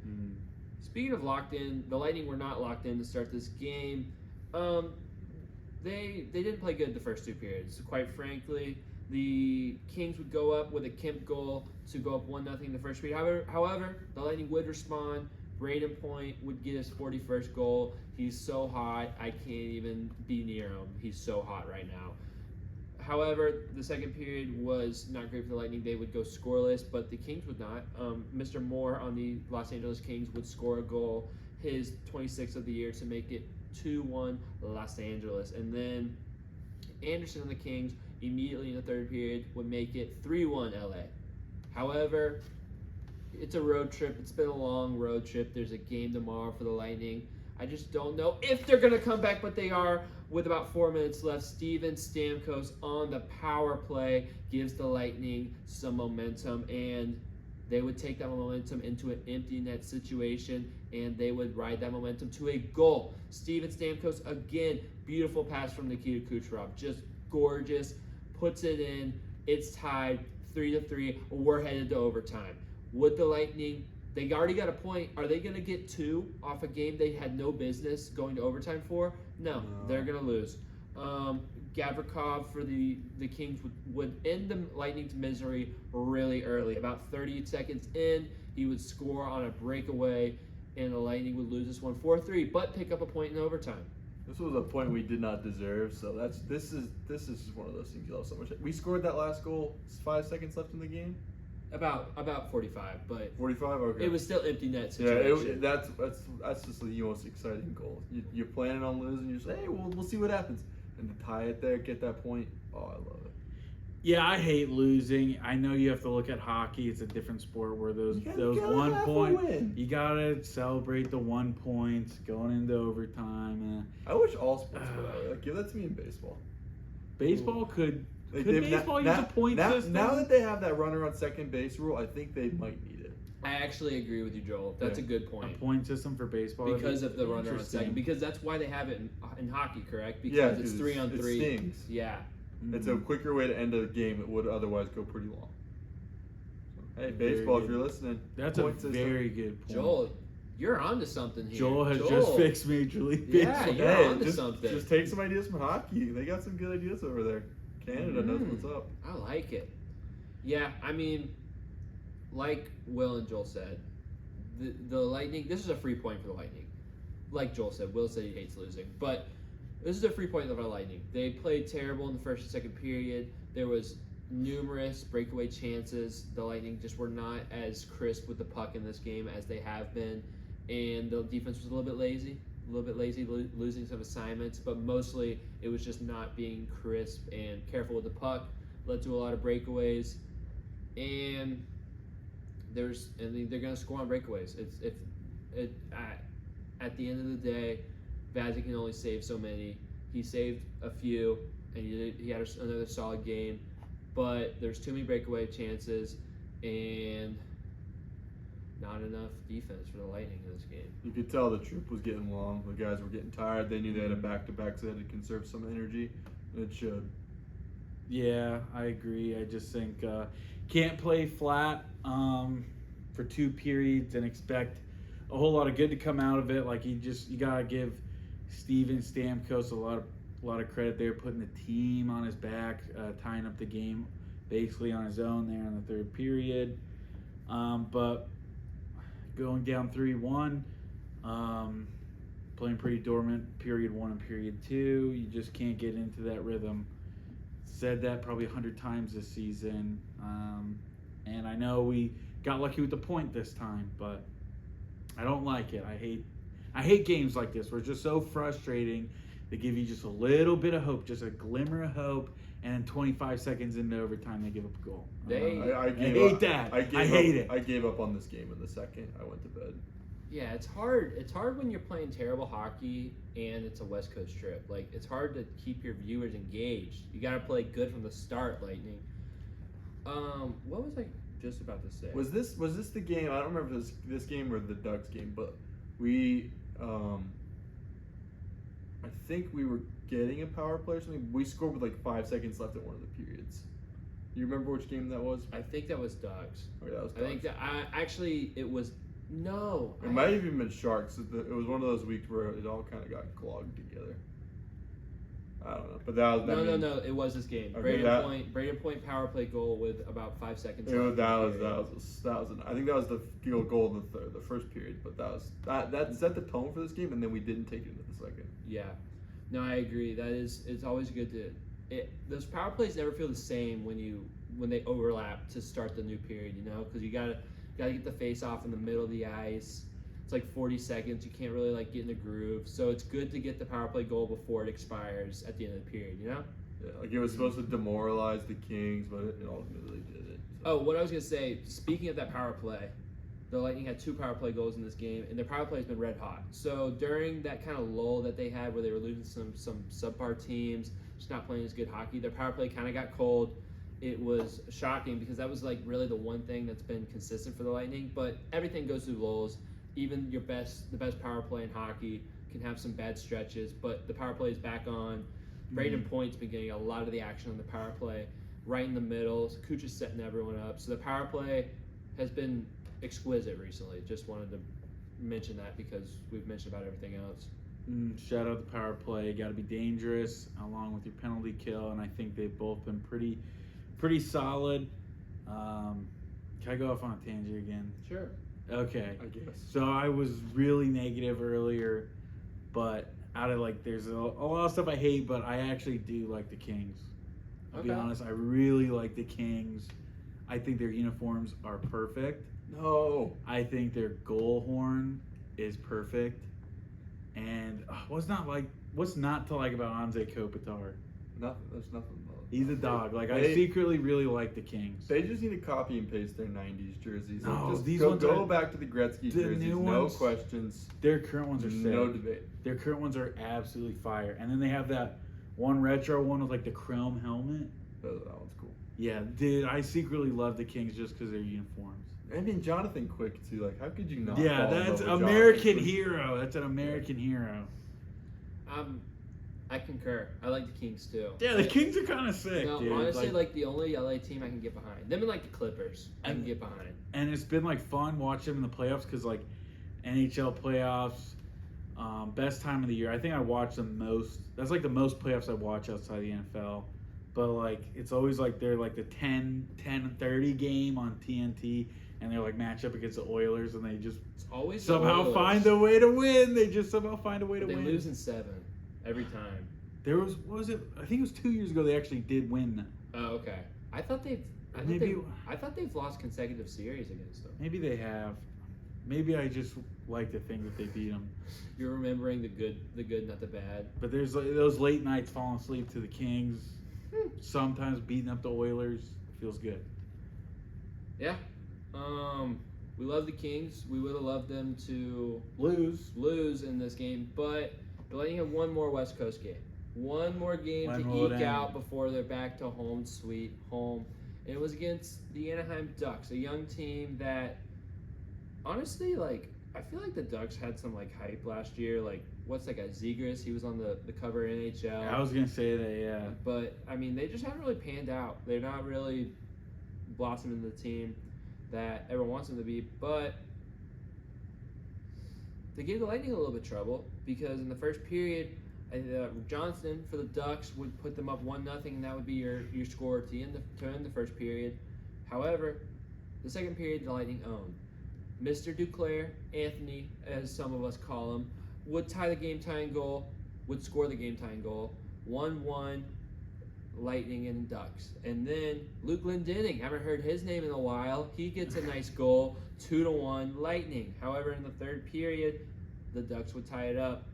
Speaker 3: name.
Speaker 2: Speaking of locked in, the Lightning were not locked in to start this game. They didn't play good the first two periods. Quite frankly, the Kings would go up with a Kemp goal to go up 1-0 in the first period. However, the Lightning would respond. Braden Point would get his 41st goal. He's so hot, I can't even be near him. He's so hot right now. However, the second period was not great for the Lightning. They would go scoreless, but the Kings would not. Mr. Moore on the Los Angeles Kings would score a goal, his 26th of the year, to make it 2-1 Los Angeles. And then Anderson on the Kings immediately in the third period would make it 3-1 LA. However, it's a road trip. It's been a long road trip. There's a game tomorrow for the Lightning. I just don't know if they're going to come back, but they are. With about 4 minutes left, Steven Stamkos on the power play gives the Lightning some momentum, and they would take that momentum into an empty net situation, and they would ride that momentum to a goal. Steven Stamkos, again, beautiful pass from Nikita Kucherov. Just gorgeous. Puts it in. It's tied 3-3. We're headed to overtime. Would the Lightning, they already got a point. Are they going to get two off a game they had no business going to overtime for? No. They're going to lose. Gavrikov for the Kings would end the Lightning's misery really early. About 30 seconds in, he would score on a breakaway, and the Lightning would lose this one 4-3, but pick up a point in overtime.
Speaker 3: This was a point we did not deserve, so this is one of those things you love so much. We scored that last goal, 5 seconds left in the game.
Speaker 2: About 45, but
Speaker 3: 45. Okay.
Speaker 2: It was still empty net situation.
Speaker 3: Yeah, that's just the most exciting goal. You're planning on losing. You say, hey, we'll see what happens, and to tie it there, get that point. Oh, I love it.
Speaker 1: Yeah, I hate losing. I know you have to look at hockey. It's a different sport where those 1 point, you gotta celebrate the 1 point going into overtime.
Speaker 3: I wish all sports would give that to me in baseball.
Speaker 1: Baseball could baseball use a point system?
Speaker 3: Now that they have that runner on second base rule, I think they might need it.
Speaker 2: I actually agree with you, Joel. That's a good point.
Speaker 1: A point system for baseball?
Speaker 2: Because of the runner on second. Because that's why they have it in hockey, correct? Because
Speaker 3: yeah,
Speaker 2: it's 3-on-3.
Speaker 3: It stings.
Speaker 2: Yeah.
Speaker 3: It's a quicker way to end a game that would otherwise go pretty long. So, hey, baseball, if you're listening.
Speaker 1: That's a very good point.
Speaker 2: Joel, you're onto something here.
Speaker 1: Joel has just fixed Major League Baseball.
Speaker 2: Yeah, you're onto something.
Speaker 3: Just take some ideas from hockey. They got some good ideas over there. Canada knows what's up.
Speaker 2: I like it. Yeah, I mean, like Will and Joel said, the Lightning, this is a free point for the Lightning. Like Joel said, Will said he hates losing. But this is a free point for the Lightning. They played terrible in the first and second period. There was numerous breakaway chances. The Lightning just were not as crisp with the puck in this game as they have been. And the defense was a little bit lazy. a little bit lazy, losing some assignments, but mostly it was just not being crisp and careful with the puck. Led to a lot of breakaways, and they're going to score on breakaways. At the end of the day, Vazzy can only save so many. He saved a few, and he had another solid game, but there's too many breakaway chances and not enough defense for the Lightning in this game.
Speaker 3: You could tell the trip was getting long. The guys were getting tired. They knew they had a back-to-back, so they had to conserve some energy, and it showed.
Speaker 1: Yeah, I agree. I just think can't play flat for 2 periods and expect a whole lot of good to come out of it. Like you gotta give Steven Stamkos a lot of credit there, putting the team on his back, tying up the game basically on his own there in the 3rd period. But going down 3-1, playing pretty dormant period 1 and period 2. You just can't get into that rhythm. Said that probably 100 times this season, and I know we got lucky with the point this time, but I don't like it. I hate games like this where it's just so frustrating. They give you just a little bit of hope, just a glimmer of hope, and then 25 seconds into overtime they give up a goal. I hate that. I hate it.
Speaker 3: I gave up on this game in the second I went to bed.
Speaker 2: Yeah, it's hard. It's hard when you're playing terrible hockey and it's a West Coast trip. Like, it's hard to keep your viewers engaged. You got to play good from the start, Lightning. What was I just about to say?
Speaker 3: Was this the game? I don't remember this game or the Ducks game, but we I think we were getting a power play or something. We scored with like 5 seconds left in one of the periods. You remember which game that was?
Speaker 2: I think that was Ducks.
Speaker 3: Okay, that was Ducks.
Speaker 2: I think that actually it was. No.
Speaker 3: It might have even been Sharks. It was one of those weeks where it all kind of got clogged together. I don't know, but that was
Speaker 2: no. It was this game.
Speaker 3: Okay,
Speaker 2: Braden Point power play goal with about 5 seconds.
Speaker 3: That was. I think that was the goal of the first period. But that set the tone for this game, and then we didn't take it into the second.
Speaker 2: Yeah, no, I agree. It's always good to. Those power plays never feel the same when they overlap to start the new period. You know, because you gotta get the face off in the middle of the ice. It's like 40 seconds. You can't really like get in the groove. So it's good to get the power play goal before it expires at the end of the period, you know?
Speaker 3: Yeah, like it was supposed to demoralize the Kings, but it ultimately didn't. So.
Speaker 2: Oh, what I was going to say, speaking of that power play, the Lightning had 2 power play goals in this game, and their power play has been red hot. So during that kind of lull that they had where they were losing some subpar teams, just not playing as good hockey, their power play kind of got cold. It was shocking because that was like really the one thing that's been consistent for the Lightning, but everything goes through lulls. Even the best power play in hockey can have some bad stretches, but the power play is back on. Braden Point's been getting a lot of the action on the power play, right in the middle. Kuch is setting everyone up. So the power play has been exquisite recently. Just wanted to mention that because we've mentioned about everything else.
Speaker 1: Shout out the power play. Got to be dangerous along with your penalty kill, and I think they've both been pretty solid. Can I go off on a tangent again?
Speaker 2: Sure.
Speaker 1: Okay.
Speaker 3: I guess.
Speaker 1: So I was really negative earlier, but out of like, there's a lot of stuff I hate, but I actually do like the Kings. I'll be honest, I really like the Kings. I think their uniforms are perfect.
Speaker 3: No.
Speaker 1: I think their goal horn is perfect. And what's not to like about Anze Kopitar?
Speaker 3: Nothing. There's nothing.
Speaker 1: He's a dog. Like, I secretly really like the Kings.
Speaker 3: They just need to copy and paste their 90s jerseys.
Speaker 1: No,
Speaker 3: like, just
Speaker 1: these
Speaker 3: go,
Speaker 1: ones
Speaker 3: go
Speaker 1: are,
Speaker 3: back to the Gretzky jerseys.
Speaker 1: new
Speaker 3: No
Speaker 1: ones,
Speaker 3: questions.
Speaker 1: Their current ones are sick.
Speaker 3: No debate.
Speaker 1: Their current ones are absolutely fire. And then they have that one retro one with like the chrome helmet.
Speaker 3: That one's cool.
Speaker 1: Yeah, dude, I secretly love the Kings just because of their uniforms.
Speaker 3: I mean, Jonathan Quick, too. Like, how could you not?
Speaker 1: Yeah,
Speaker 3: fall in
Speaker 1: that's
Speaker 3: love with
Speaker 1: American
Speaker 3: Jonathan Quick?
Speaker 1: hero. That's an American hero.
Speaker 2: I concur. I like the Kings too.
Speaker 1: Yeah, the Kings are kind of sick,
Speaker 2: No,
Speaker 1: dude.
Speaker 2: honestly, like the only LA team I can get behind. Them and like the Clippers, I can get behind.
Speaker 1: And it's been like fun watching them in the playoffs because like NHL playoffs, best time of the year. I think I watch the most. That's like the most playoffs I watch outside the NFL. But like it's always like they're like the 10-30 game on TNT, and they're like match up against the Oilers, and they just
Speaker 2: always
Speaker 1: somehow find a way to win. They just somehow find a way to
Speaker 2: win.
Speaker 1: win.
Speaker 2: They lose in 7 every time.
Speaker 1: There was, what was it? I think it was 2 years ago they actually did win.
Speaker 2: Oh, okay. I thought they've lost consecutive series against them.
Speaker 1: Maybe they have. Maybe I just like to think that they beat them.
Speaker 2: You're remembering the good, not the bad.
Speaker 1: But there's like those late nights falling asleep to the Kings, sometimes beating up the Oilers. It feels good.
Speaker 2: Yeah. We love the Kings. We would have loved them to
Speaker 1: Lose
Speaker 2: in this game, but the Lightning have one more West Coast game. One more game
Speaker 1: When
Speaker 2: to
Speaker 1: will it
Speaker 2: eke
Speaker 1: end?
Speaker 2: out before they're back to home sweet home. And it was against the Anaheim Ducks, a young team that, honestly, like, I feel like the Ducks had some, like, hype last year. Like, what's that guy, Zegras? He was on the cover of NHL.
Speaker 1: I was gonna say that, yeah.
Speaker 2: But, I mean, they just haven't really panned out. They're not really blossoming the team that everyone wants them to be. But they gave the Lightning a little bit of trouble because in the first period, Johnson for the Ducks would put them up 1-0, and that would be your score to end the first period. However, the second period, the Lightning owned. Mr. Duclair, Anthony, as some of us call him, would tie the game-tying goal, would score the game-tying goal, 1-1, Lightning and Ducks. And then Luke Glendening, haven't heard his name in a while. He gets a nice goal, 2-1, Lightning. However, in the third period, the Ducks would tie it up.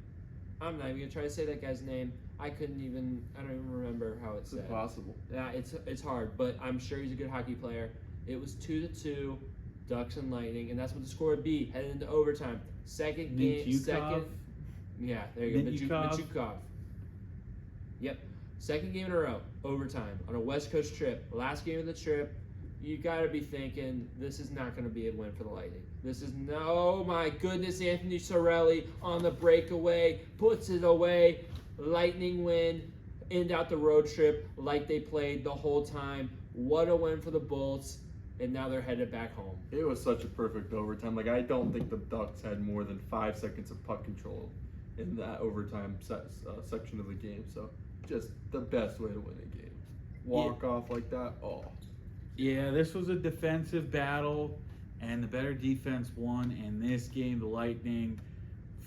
Speaker 2: I'm not even gonna try to say that guy's name. I don't even remember how it's said.
Speaker 3: It's impossible.
Speaker 2: Yeah, it's hard, but I'm sure he's a good hockey player. It was 2-2, Ducks and Lightning, and that's what the score would be headed into overtime. Second game, yeah, there you go, Michukov. Yep, second game in a row, overtime on a West Coast trip. Last game of the trip, you got to be thinking this is not going to be a win for the Lightning. This is oh my goodness, Anthony Cirelli on the breakaway puts it away. Lightning win, end out the road trip like they played the whole time. What a win for the Bulls, and now they're headed back home.
Speaker 3: It was such a perfect overtime. Like, I don't think the Ducks had more than 5 seconds of puck control in that overtime section of the game. So, just the best way to win a game. Walk off like that. Oh.
Speaker 1: Yeah, this was a defensive battle, and the better defense won. In this game, the Lightning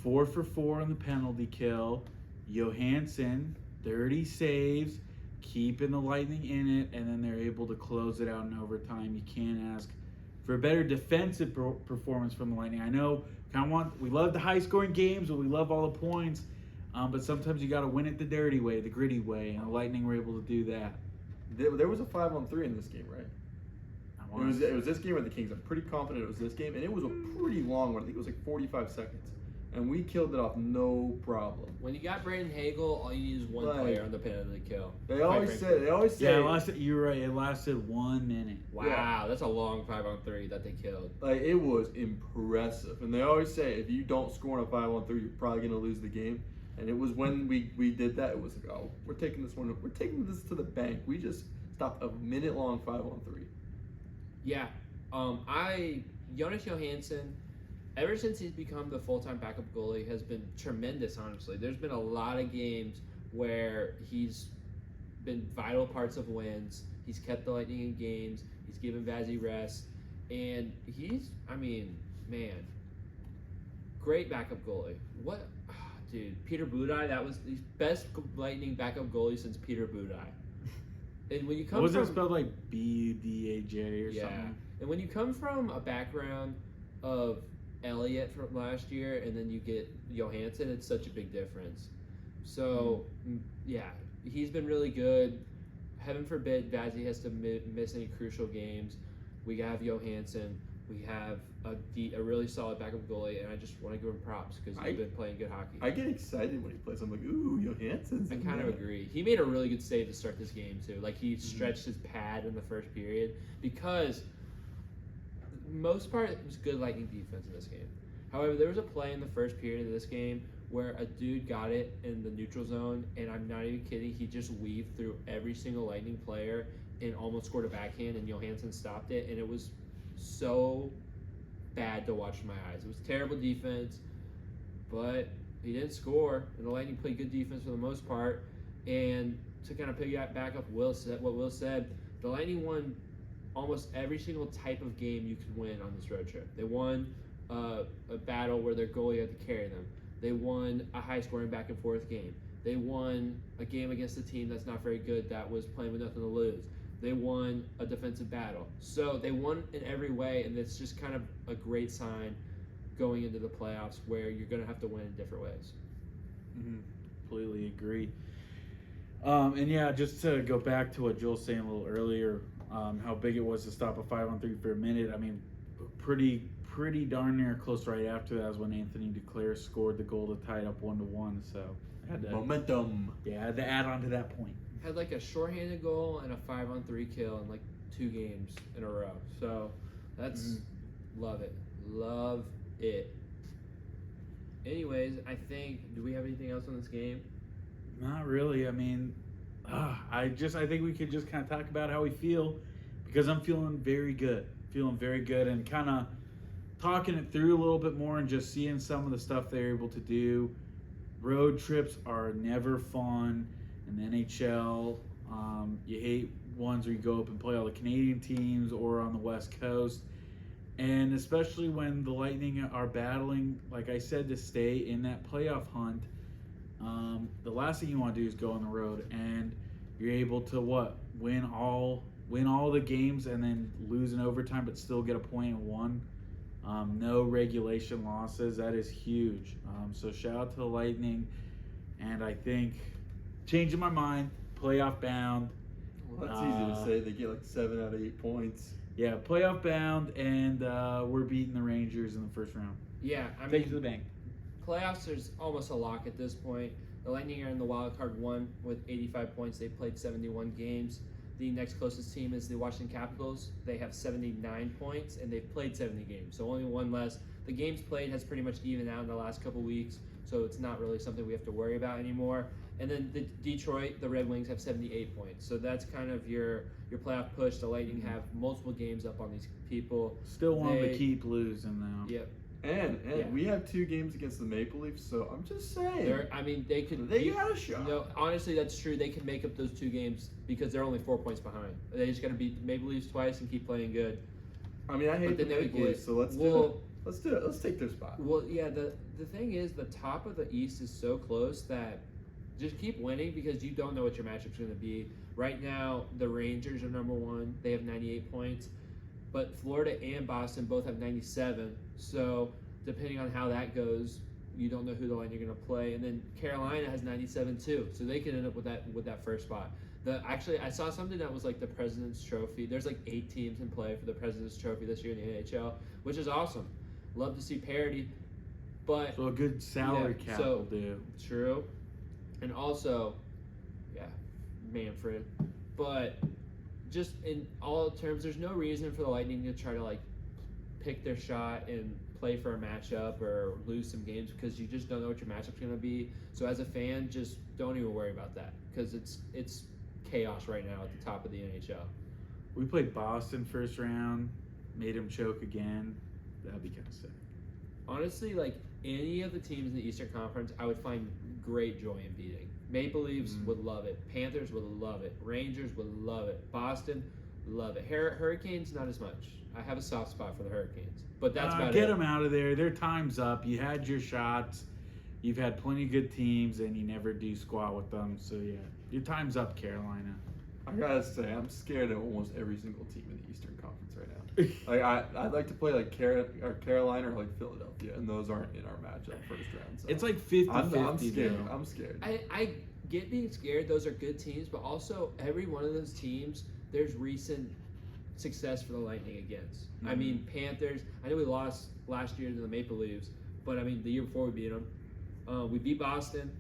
Speaker 1: 4 for 4 on the penalty kill. Johansson, 30 saves, keeping the Lightning in it, and then they're able to close it out in overtime. You can't ask for a better defensive performance from the Lightning. I know we love the high-scoring games, and we love all the points, but sometimes you got to win it the dirty way, the gritty way, and the Lightning were able to do that.
Speaker 3: There was a 5-on-3 in this game, right? It was this game or the Kings. I'm pretty confident it was this game, and it was a pretty long one. I think it was like 45 seconds, and we killed it off no problem.
Speaker 2: When you got Brandon Hagel, all you need is one player on the penalty kill.
Speaker 3: They always say.
Speaker 1: Yeah, you're right. It lasted 1 minute.
Speaker 2: Wow, that's a long 5-on-3 that they killed.
Speaker 3: Like, it was impressive, and they always say if you don't score on a 5-on-3, you're probably gonna lose the game. And it was when we did that, it was like, oh, we're taking this to the bank. We just stopped a minute-long 5-on-3.
Speaker 2: Yeah, Jonas Johansson, ever since he's become the full-time backup goalie, has been tremendous, honestly. There's been a lot of games where he's been vital parts of wins. He's kept the Lightning in games. He's given Vazzy rest. And great backup goalie. Dude, Peter Budaj, that was the best Lightning backup goalie since Peter Budaj. And when you come
Speaker 1: was it spelled like B-U-D-A-J or something?
Speaker 2: And when you come from a background of Elliott from last year and then you get Johansson, it's such a big difference. So, yeah, he's been really good. Heaven forbid Vazzy has to miss any crucial games. We have Johansson. We have a really solid backup goalie, and I just want to give him props because he's been playing good hockey.
Speaker 3: I get excited when he plays. I'm like, ooh, Johansson's.
Speaker 2: I kind of agree. He made a really good save to start this game too. Like he stretched his pad in the first period because most part it was good Lightning defense in this game. However, there was a play in the first period of this game where a dude got it in the neutral zone, and I'm not even kidding. He just weaved through every single Lightning player and almost scored a backhand, and Johansson stopped it, and it was so bad to watch in my eyes. It was terrible defense, but he didn't score, and the Lightning played good defense for the most part. And to kind of piggyback up what Will said, the Lightning won almost every single type of game you could win on this road trip. They won a battle where their goalie had to carry them. They won a high-scoring back-and-forth game. They won a game against a team that's not very good that was playing with nothing to lose. They won a defensive battle. So they won in every way, and it's just kind of a great sign going into the playoffs where you're going to have to win in different ways.
Speaker 1: Completely agree. And yeah, just to go back to what Joel was saying a little earlier, how big it was to stop a 5-on-3 for a minute. I mean, pretty darn near close right after that is when Anthony Duclair scored the goal to tie it up 1-1. So I had to,
Speaker 3: Momentum.
Speaker 1: Yeah, I had to add on to that point.
Speaker 2: Had like a shorthanded goal and a 5-on-3 kill in like 2 games in a row. So that's love it. Anyways, I think, do we have anything else on this game?
Speaker 1: Not really. I mean, I think we could just kind of talk about how we feel, because I'm feeling very good, and kind of talking it through a little bit more and just seeing some of the stuff they're able to do. Road trips are never fun in the NHL. You hate ones where you go up and play all the Canadian teams or on the West Coast. And especially when the Lightning are battling, like I said, to stay in that playoff hunt, the last thing you want to do is go on the road, and you're able to win all the games and then lose in overtime, but still get a point in one. No regulation losses. That is huge. So shout out to the Lightning, and I think changing my mind, playoff bound.
Speaker 3: Well, that's easy to say. They get like 7 out of 8 points.
Speaker 1: Yeah, playoff bound, and we're beating the Rangers in the first round.
Speaker 2: Yeah, I
Speaker 1: Take
Speaker 2: mean,
Speaker 1: it to the bank.
Speaker 2: playoffs is almost a lock at this point. The Lightning are in the wild card 1 with 85 points. They played 71 games. The next closest team is the Washington Capitals. They have 79 points, and they've played 70 games, so only one less. The games played has pretty much evened out in the last couple weeks, so it's not really something we have to worry about anymore. And then Detroit, the Red Wings, have 78 points. So that's kind of your playoff push. The Lightning have multiple games up on these people.
Speaker 1: Still want to keep losing, though.
Speaker 2: Yep.
Speaker 3: And we have 2 games against the Maple Leafs, so I'm just saying.
Speaker 2: They could.
Speaker 3: They got a shot.
Speaker 2: No, honestly, that's true. They can make up those 2 games because they're only 4 points behind. They just got to beat the Maple Leafs twice and keep playing good.
Speaker 3: I mean, I hate the Maple Leafs, so let's do it. Let's do it. Let's take their spot.
Speaker 2: Well, yeah. The thing is, the top of the East is so close that just keep winning because you don't know what your matchup's going to be. Right now, the Rangers are number 1. They have 98 points. But Florida and Boston both have 97. So depending on how that goes, you don't know who the Lightning are going to play. And then Carolina has 97 too. So they could end up with that first spot. Actually, I saw something that was like the President's Trophy. There's like 8 teams in play for the President's Trophy this year in the NHL, which is awesome. Love to see parity. But
Speaker 1: So a good salary cap will do.
Speaker 2: True. And also, Manfred. But just in all terms, there's no reason for the Lightning to try to like pick their shot and play for a matchup or lose some games because you just don't know what your matchup's going to be. So as a fan, just don't even worry about that because it's chaos right now at the top of the NHL.
Speaker 1: We played Boston first round, made him choke again. That'd be kind of sick.
Speaker 2: Honestly, like any of the teams in the Eastern Conference, I would find great joy in beating. Maple Leafs would love it. Panthers would love it. Rangers would love it. Boston, love it. Hurricanes, not as much. I have a soft spot for the Hurricanes, but that's about
Speaker 1: Get
Speaker 2: it.
Speaker 1: them out of there. Their time's up. You had your shots. You've had plenty of good teams, and you never do squat with them. So yeah, your time's up, Carolina.
Speaker 3: I gotta say, I'm scared of almost every single team in the Eastern Conference right now. Like I'd like to play like Carolina or like Philadelphia, and those aren't in our matchup first round. So.
Speaker 1: It's like 50-50.
Speaker 3: I'm scared.
Speaker 1: though.
Speaker 3: I'm scared.
Speaker 2: I get being scared. Those are good teams, but also every one of those teams, there's recent success for the Lightning against. I mean, Panthers. I know we lost last year to the Maple Leafs, but I mean the year before we beat them. We beat Boston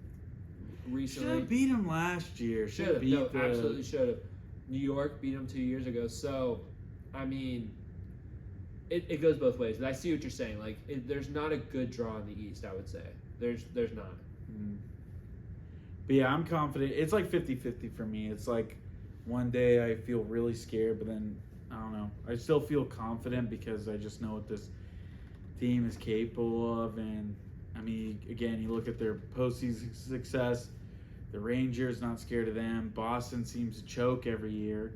Speaker 2: recently.
Speaker 1: Should have beat them last year.
Speaker 2: Should have. Absolutely should have. New York beat them 2 years ago. So, I mean, it goes both ways. But I see what you're saying. Like, there's not a good draw in the East, I would say. There's not.
Speaker 1: But yeah, I'm confident. It's like 50-50 for me. It's like one day I feel really scared, but then, I don't know. I still feel confident because I just know what this team is capable of. And, I mean, again, you look at their postseason success. The Rangers, not scared of them. Boston seems to choke every year.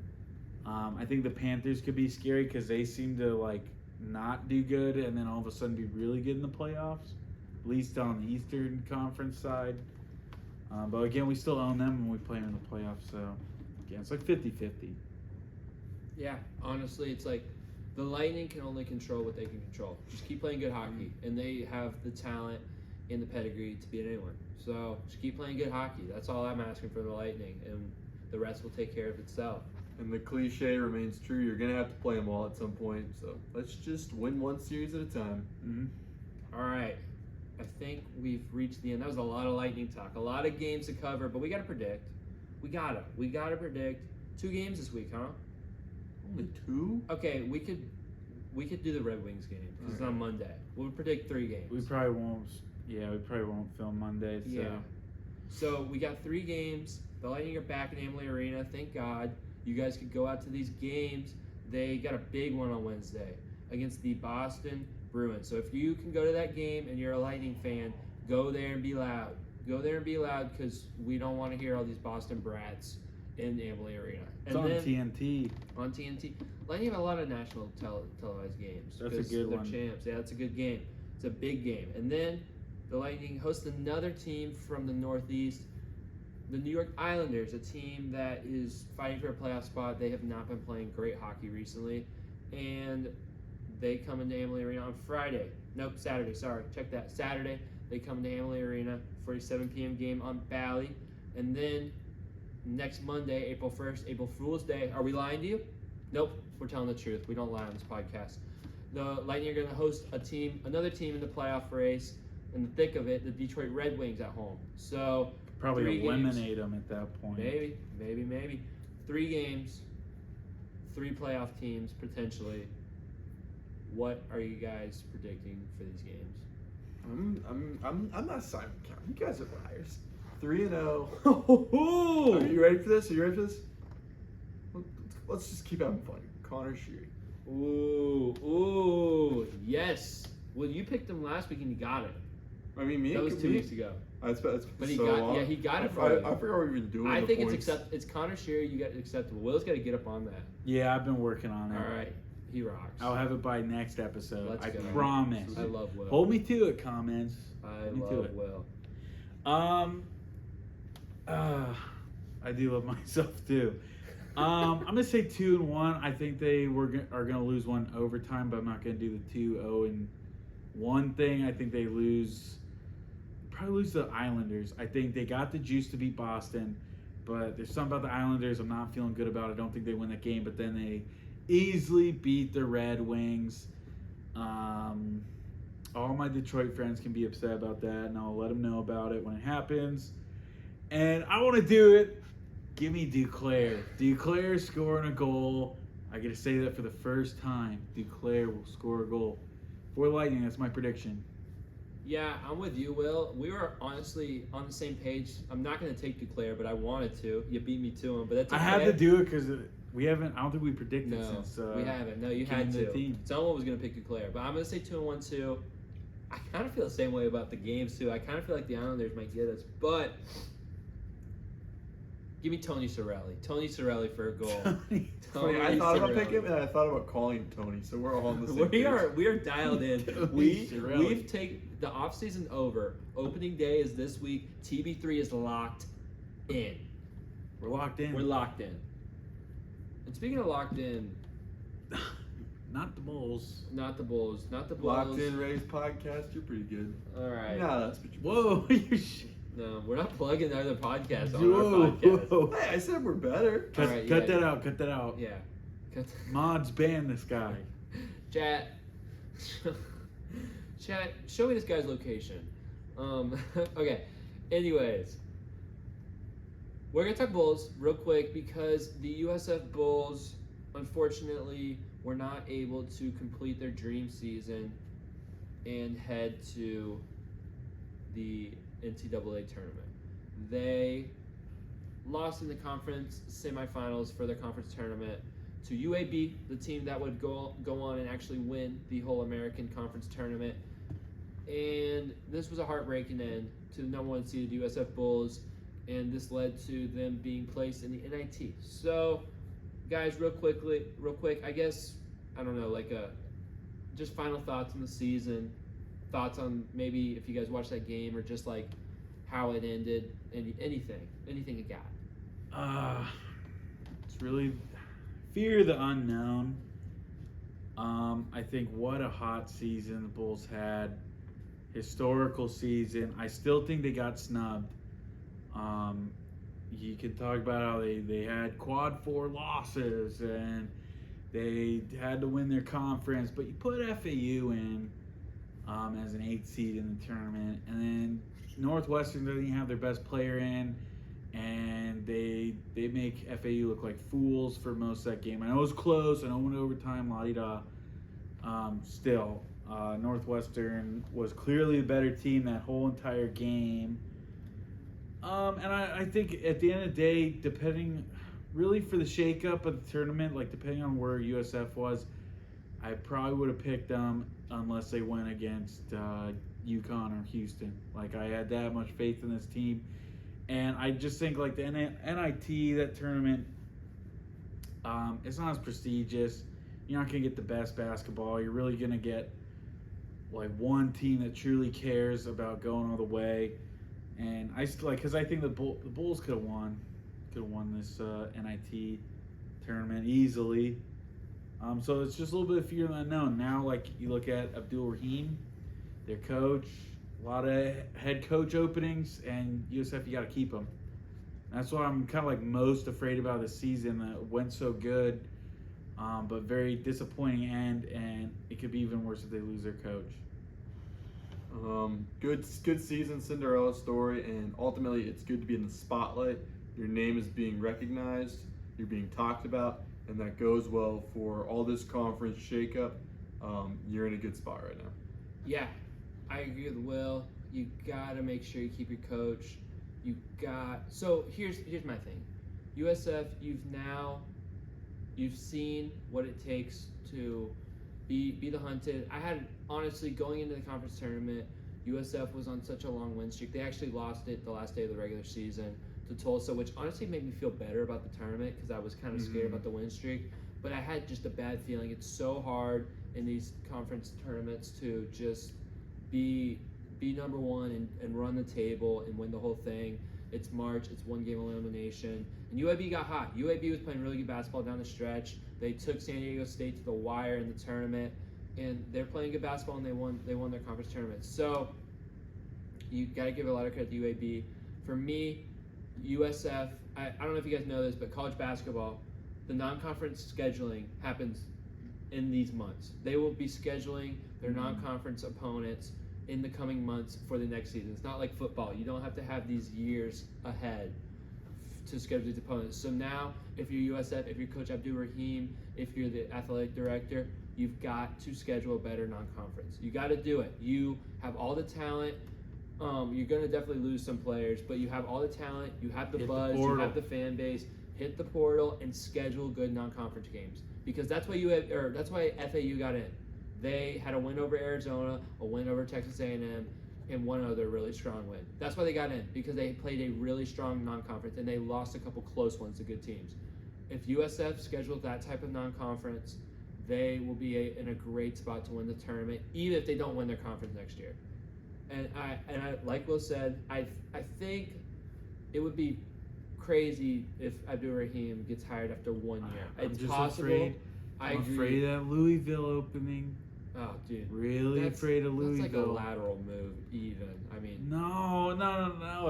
Speaker 1: I think the Panthers could be scary because they seem to, like, not do good and then all of a sudden be really good in the playoffs, at least on the Eastern Conference side. But, again, we still own them when we play them in the playoffs. So, again, it's like 50-50.
Speaker 2: Yeah, honestly, it's like The Lightning can only control what they can control. Just keep playing good hockey, and they have the talent and the pedigree to beat anyone. So just keep playing good hockey. That's all I'm asking for the Lightning, and the rest will take care of itself.
Speaker 3: And the cliche remains true. You're going to have to play them all at some point. So let's just win one series at a time.
Speaker 1: Mm-hmm.
Speaker 2: All right. I think we've reached the end. That was a lot of Lightning talk. A lot of games to cover, but we got to predict. We got to predict 2 games this week, huh?
Speaker 3: Only 2?
Speaker 2: Okay, we could do the Red Wings game because it's on Monday. We'll predict 3 games.
Speaker 1: We probably won't. Yeah, we probably won't film Monday. So.
Speaker 2: Yeah. So we got 3 games. The Lightning are back in Amalie Arena. Thank God. You guys could go out to these games. They got a big one on Wednesday against the Boston Bruins. So if you can go to that game and you're a Lightning fan, go there and be loud. Go there and be loud because we don't want to hear all these Boston brats in Amalie Arena.
Speaker 1: It's on TNT.
Speaker 2: On TNT. Lightning have a lot of national televised games.
Speaker 1: That's a good
Speaker 2: they're
Speaker 1: one.
Speaker 2: Champs. Yeah, that's a good game. It's a big game. And then the Lightning host another team from the Northeast, the New York Islanders, a team that is fighting for a playoff spot. They have not been playing great hockey recently. And they come into Amalie Arena on Friday. Nope, Saturday. Sorry. Check that. Saturday, they come into Amalie Arena for a 7 p.m. game on Bally. And then next Monday, April 1st, April Fool's Day. Are we lying to you? Nope. We're telling the truth. We don't lie on this podcast. The Lightning are going to host another team in the playoff race, in the thick of it, the Detroit Red Wings at home. So
Speaker 1: Probably
Speaker 2: 3
Speaker 1: eliminate them at that point.
Speaker 2: Maybe. 3 games, 3 playoff teams potentially. What are you guys predicting for these games?
Speaker 3: I'm not Simon Cowell. You guys are liars. 3-0.
Speaker 2: Oh,
Speaker 3: Are you ready for this? Let's just keep having fun. Connor Sheary.
Speaker 2: Ooh, yes. Well, you picked him last week and you got it.
Speaker 3: I mean,
Speaker 2: That was 2 weeks ago.
Speaker 3: It's
Speaker 2: But he
Speaker 3: so
Speaker 2: got
Speaker 3: long.
Speaker 2: he got it
Speaker 3: I
Speaker 2: for you.
Speaker 3: forgot what we've been doing.
Speaker 2: I
Speaker 3: the
Speaker 2: think
Speaker 3: points.
Speaker 2: it's Connor Sheary. You got it acceptable. Will's got to get up on that.
Speaker 1: Yeah, I've been working on it.
Speaker 2: All right, he rocks.
Speaker 1: I'll have it by next episode.
Speaker 2: Let's
Speaker 1: I
Speaker 2: go.
Speaker 1: promise.
Speaker 2: I love Will.
Speaker 1: Hold me to it, comments.
Speaker 2: I
Speaker 1: Hold me to
Speaker 2: love
Speaker 1: it.
Speaker 2: Will.
Speaker 1: I do love myself too. I'm gonna say 2-1. I think they are gonna lose one overtime, but I'm not gonna do the 2-0-1 thing. I think they probably lose the Islanders. I think they got the juice to beat Boston, but there's something about the Islanders I'm not feeling good about. I don't think they win that game, but then they easily beat the Red Wings. All my Detroit friends can be upset about that, and I'll let them know about it when it happens. And I want to do it. Give me Duclair. Duclair scoring a goal. I get to say that for the first time. Duclair will score a goal for Lightning. That's my prediction.
Speaker 2: Yeah, I'm with you, Will. We were honestly on the same page. I'm not going to take Duclair, but I wanted to. You beat me to him, but that's okay.
Speaker 1: I had to do it because we haven't. I don't think we predicted
Speaker 2: No,
Speaker 1: since
Speaker 2: we haven't. No, you
Speaker 1: came
Speaker 2: had
Speaker 1: to
Speaker 2: to.
Speaker 1: the team.
Speaker 2: Someone was going to pick Duclair, but I'm going to say 2-1 too. I kind of feel the same way about the games too. I kind of feel like the Islanders might get us, but give me Tony Cirelli. Tony Cirelli for a goal.
Speaker 3: Funny, I thought about picking him, and I thought about calling him Tony. So we're all on the same page.
Speaker 2: We are dialed in.
Speaker 1: Tony Cirelli.
Speaker 2: We've taken the off season over. Opening day is this week. TB3 is locked in.
Speaker 1: We're locked in.
Speaker 2: We're locked in. And speaking of locked in,
Speaker 1: Not the Bulls.
Speaker 2: not the Bulls.
Speaker 3: Locked In Rays podcast. You're pretty good.
Speaker 2: All right.
Speaker 3: No, that's what you.
Speaker 1: Whoa, you
Speaker 2: No, we're not plugging other podcasts on
Speaker 1: Whoa,
Speaker 2: our podcast.
Speaker 1: whoa.
Speaker 3: Hey, I said we're better.
Speaker 1: Cut,
Speaker 2: All right,
Speaker 1: cut
Speaker 2: yeah.
Speaker 1: that out. Cut that out.
Speaker 2: Yeah.
Speaker 1: Mods ban this guy.
Speaker 2: Chat. Chat, show me this guy's location. Okay. Anyways. We're going to talk Bulls real quick because the USF Bulls, unfortunately, were not able to complete their dream season and head to the NCAA tournament. They lost in the conference semifinals for their conference tournament to UAB, the team that would go on and actually win the whole American Conference tournament. And this was a heartbreaking end to the number 1 seeded USF Bulls, and this led to them being placed in the NIT. So, guys, real quick, I guess, I don't know, just final thoughts on the season, thoughts on maybe if you guys watched that game or just like how it ended, anything you got.
Speaker 1: It's really fear the unknown. I think what a hot season the Bulls had. Historical season. I still think they got snubbed. You can talk about how they had quad 4 losses and they had to win their conference, but you put FAU in as an 8th seed in the tournament, and then Northwestern doesn't even have their best player in, and they make FAU look like fools for most of that game. I know it was close. I know it went overtime, la-di-da. Still, Northwestern was clearly the better team that whole entire game. And I think at the end of the day, depending really for the shakeup of the tournament, like depending on where USF was, I probably would have picked them unless they went against UConn or Houston. Like I had that much faith in this team. And I just think like the NIT, that tournament, it's not as prestigious. You're not going to get the best basketball. You're really going to get like one team that truly cares about going all the way. And I still because I think the Bulls could have won this NIT tournament easily. So it's just a little bit of fear of the unknown. Now, like you look at Abdul Rahim, their coach, a lot of head coach openings, and USF, you got to keep them. That's what I'm kind of like most afraid about this season. That went so good, but very disappointing end, and it could be even worse if they lose their coach.
Speaker 3: Good season, Cinderella story, and ultimately it's good to be in the spotlight. Your name is being recognized, you're being talked about, and that goes well for all this conference shakeup. You're in a good spot right now.
Speaker 2: Yeah, I agree with Will. You gotta make sure you keep your coach. So here's my thing. USF, you've seen what it takes to be the hunted. I had, honestly, going into the conference tournament, USF was on such a long win streak. They actually lost it the last day of the regular season to Tulsa, which honestly made me feel better about the tournament because I was kind of scared about the win streak. But I had just a bad feeling. It's so hard in these conference tournaments to just be number one and run the table and win the whole thing. It's March. It's one game elimination. And UAB got hot. UAB was playing really good basketball down the stretch. They took San Diego State to the wire in the tournament, and they're playing good basketball, and they won their conference tournament. So you got to give a lot of credit to UAB. For me, USF, I don't know if you guys know this, but college basketball, the non-conference scheduling happens in these months. They will be scheduling their non-conference opponents in the coming months for the next season. It's not like football. You don't have to have these years ahead to schedule these opponents. So now, if you're USF, if you're Coach Abdul Rahim, if you're the athletic director, you've got to schedule a better non-conference. You got to do it. You have all the talent. You're going to definitely lose some players, but you have all the talent. You have the buzz. You have the fan base. Hit the portal and schedule good non-conference games, because that's why that's why FAU got in. They had a win over Arizona, a win over Texas A&M, and one other really strong win. That's why they got in, because they played a really strong non-conference, and they lost a couple close ones to good teams. If USF schedules that type of non-conference, they will be in a great spot to win the tournament, even if they don't win their conference next year. And I like Will said, I think it would be crazy if Abdul Rahim gets hired after 1 year.
Speaker 1: I'm
Speaker 2: it's
Speaker 1: just
Speaker 2: possible.
Speaker 1: I'm afraid of that Louisville opening.
Speaker 2: Oh, dude.
Speaker 1: Really afraid of Louisville.
Speaker 2: That's like a lateral move, even. I mean.
Speaker 1: No,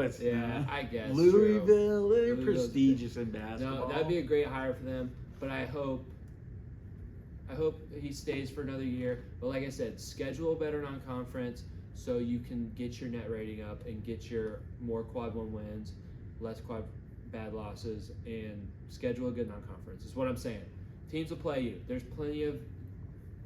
Speaker 1: it's not.
Speaker 2: I guess.
Speaker 1: Louisville, they're
Speaker 2: Louisville's
Speaker 1: prestigious in basketball.
Speaker 2: No, that'd be a great hire for them. But I hope he stays for another year. But like I said, schedule a better non-conference so you can get your net rating up and get your more quad 1 wins, less quad bad losses, and schedule a good non-conference. Is what I'm saying. Teams will play you. There's plenty of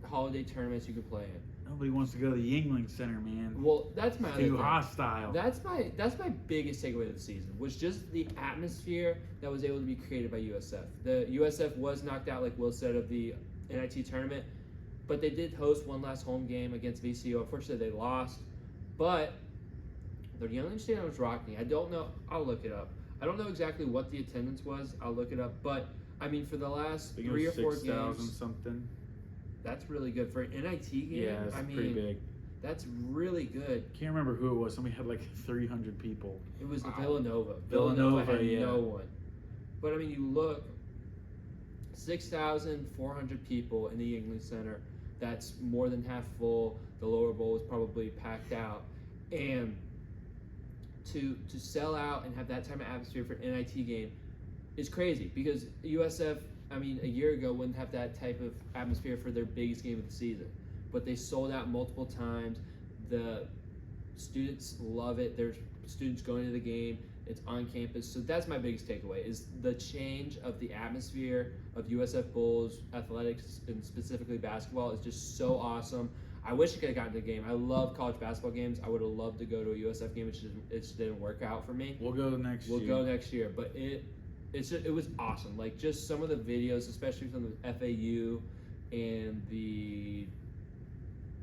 Speaker 2: holiday tournaments you can play in.
Speaker 1: Nobody wants to go to the Yingling Center, man.
Speaker 2: Well, that's my other thing.
Speaker 1: Too hostile.
Speaker 2: That's my biggest takeaway of the season, was just the atmosphere that was able to be created by USF. The USF was knocked out, like Will said, of the NIT tournament, but they did host one last home game against VCU. Unfortunately, they lost, but the Yingling Stadium was rocking. I don't know. I'll look it up. I don't know exactly what the attendance was. I'll look it up, but I mean, for the last 3 or 4 games,
Speaker 1: 6,000 something.
Speaker 2: That's really good for an NIT game.
Speaker 1: Yeah, it's pretty big.
Speaker 2: That's really good.
Speaker 1: Can't remember who it was. Somebody had like 300 people.
Speaker 2: It was Villanova.
Speaker 1: Villanova
Speaker 2: had
Speaker 1: yeah.
Speaker 2: no one. But I mean, you look, 6,400 people in the Yingling Center. That's more than half full. The lower bowl is probably packed out. And to sell out and have that type of atmosphere for an NIT game is crazy because USF, I mean, a year ago wouldn't have that type of atmosphere for their biggest game of the season. But they sold out multiple times. The students love it. There's students going to the game. It's on campus. So that's my biggest takeaway is the change of the atmosphere of USF Bulls athletics and specifically basketball is just so awesome. I wish I could have gotten to the game. I love college basketball games. I would have loved to go to a USF game. It just didn't work out for me.
Speaker 1: We'll go next year.
Speaker 2: We'll go next year. But it was awesome. Like just some of the videos, especially from the FAU and the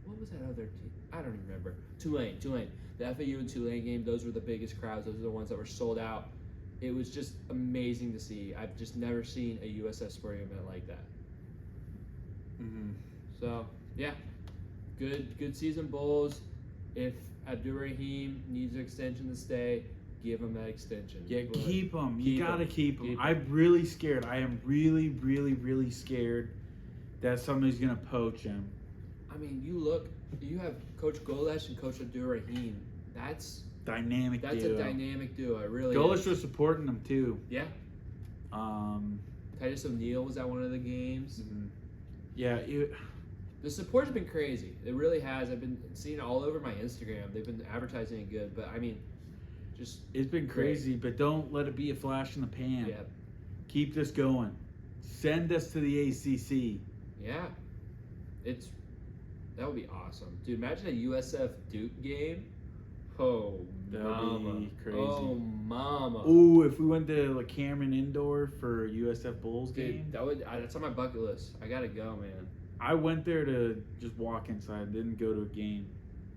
Speaker 2: what was that other team? I don't even remember. Tulane. The FAU and Tulane game, those were the biggest crowds. Those are the ones that were sold out. It was just amazing to see. I've just never seen a USF sporting event like that.
Speaker 3: Mm-hmm.
Speaker 2: So, yeah. Good season, Bulls. If Abdur-Rahim needs an extension to stay, give him that extension.
Speaker 1: Yeah,
Speaker 2: But
Speaker 1: keep him. You gotta keep him.
Speaker 2: Keep 'em.
Speaker 1: I'm really scared. I am really, really, really scared that somebody's gonna poach him.
Speaker 2: I mean, you have Coach Golesh and Coach Abdur-Rahim. That's
Speaker 1: Dynamic
Speaker 2: a
Speaker 1: duo.
Speaker 2: dynamic duo. It really
Speaker 1: Golesh
Speaker 2: is.
Speaker 1: was supporting him too.
Speaker 2: Yeah. Titus O'Neil was at one of the games.
Speaker 1: Yeah,
Speaker 2: The support's been crazy. It really has. I've been seeing it all over my Instagram. They've been advertising it good, but I mean, just
Speaker 1: it's been crazy, but don't let it be a flash in the pan.
Speaker 2: yeah,
Speaker 1: Keep this going. Send us to the ACC.
Speaker 2: yeah. That would be awesome, dude. Imagine a USF Duke game. Oh,
Speaker 1: That would
Speaker 2: mama.
Speaker 1: be crazy.
Speaker 2: Oh, mama.
Speaker 1: Ooh, if we went to the Cameron Indoor for USF Bulls game.
Speaker 2: Dude, that's on my bucket list. I gotta go, man.
Speaker 1: I went there to just walk inside, didn't go to a game.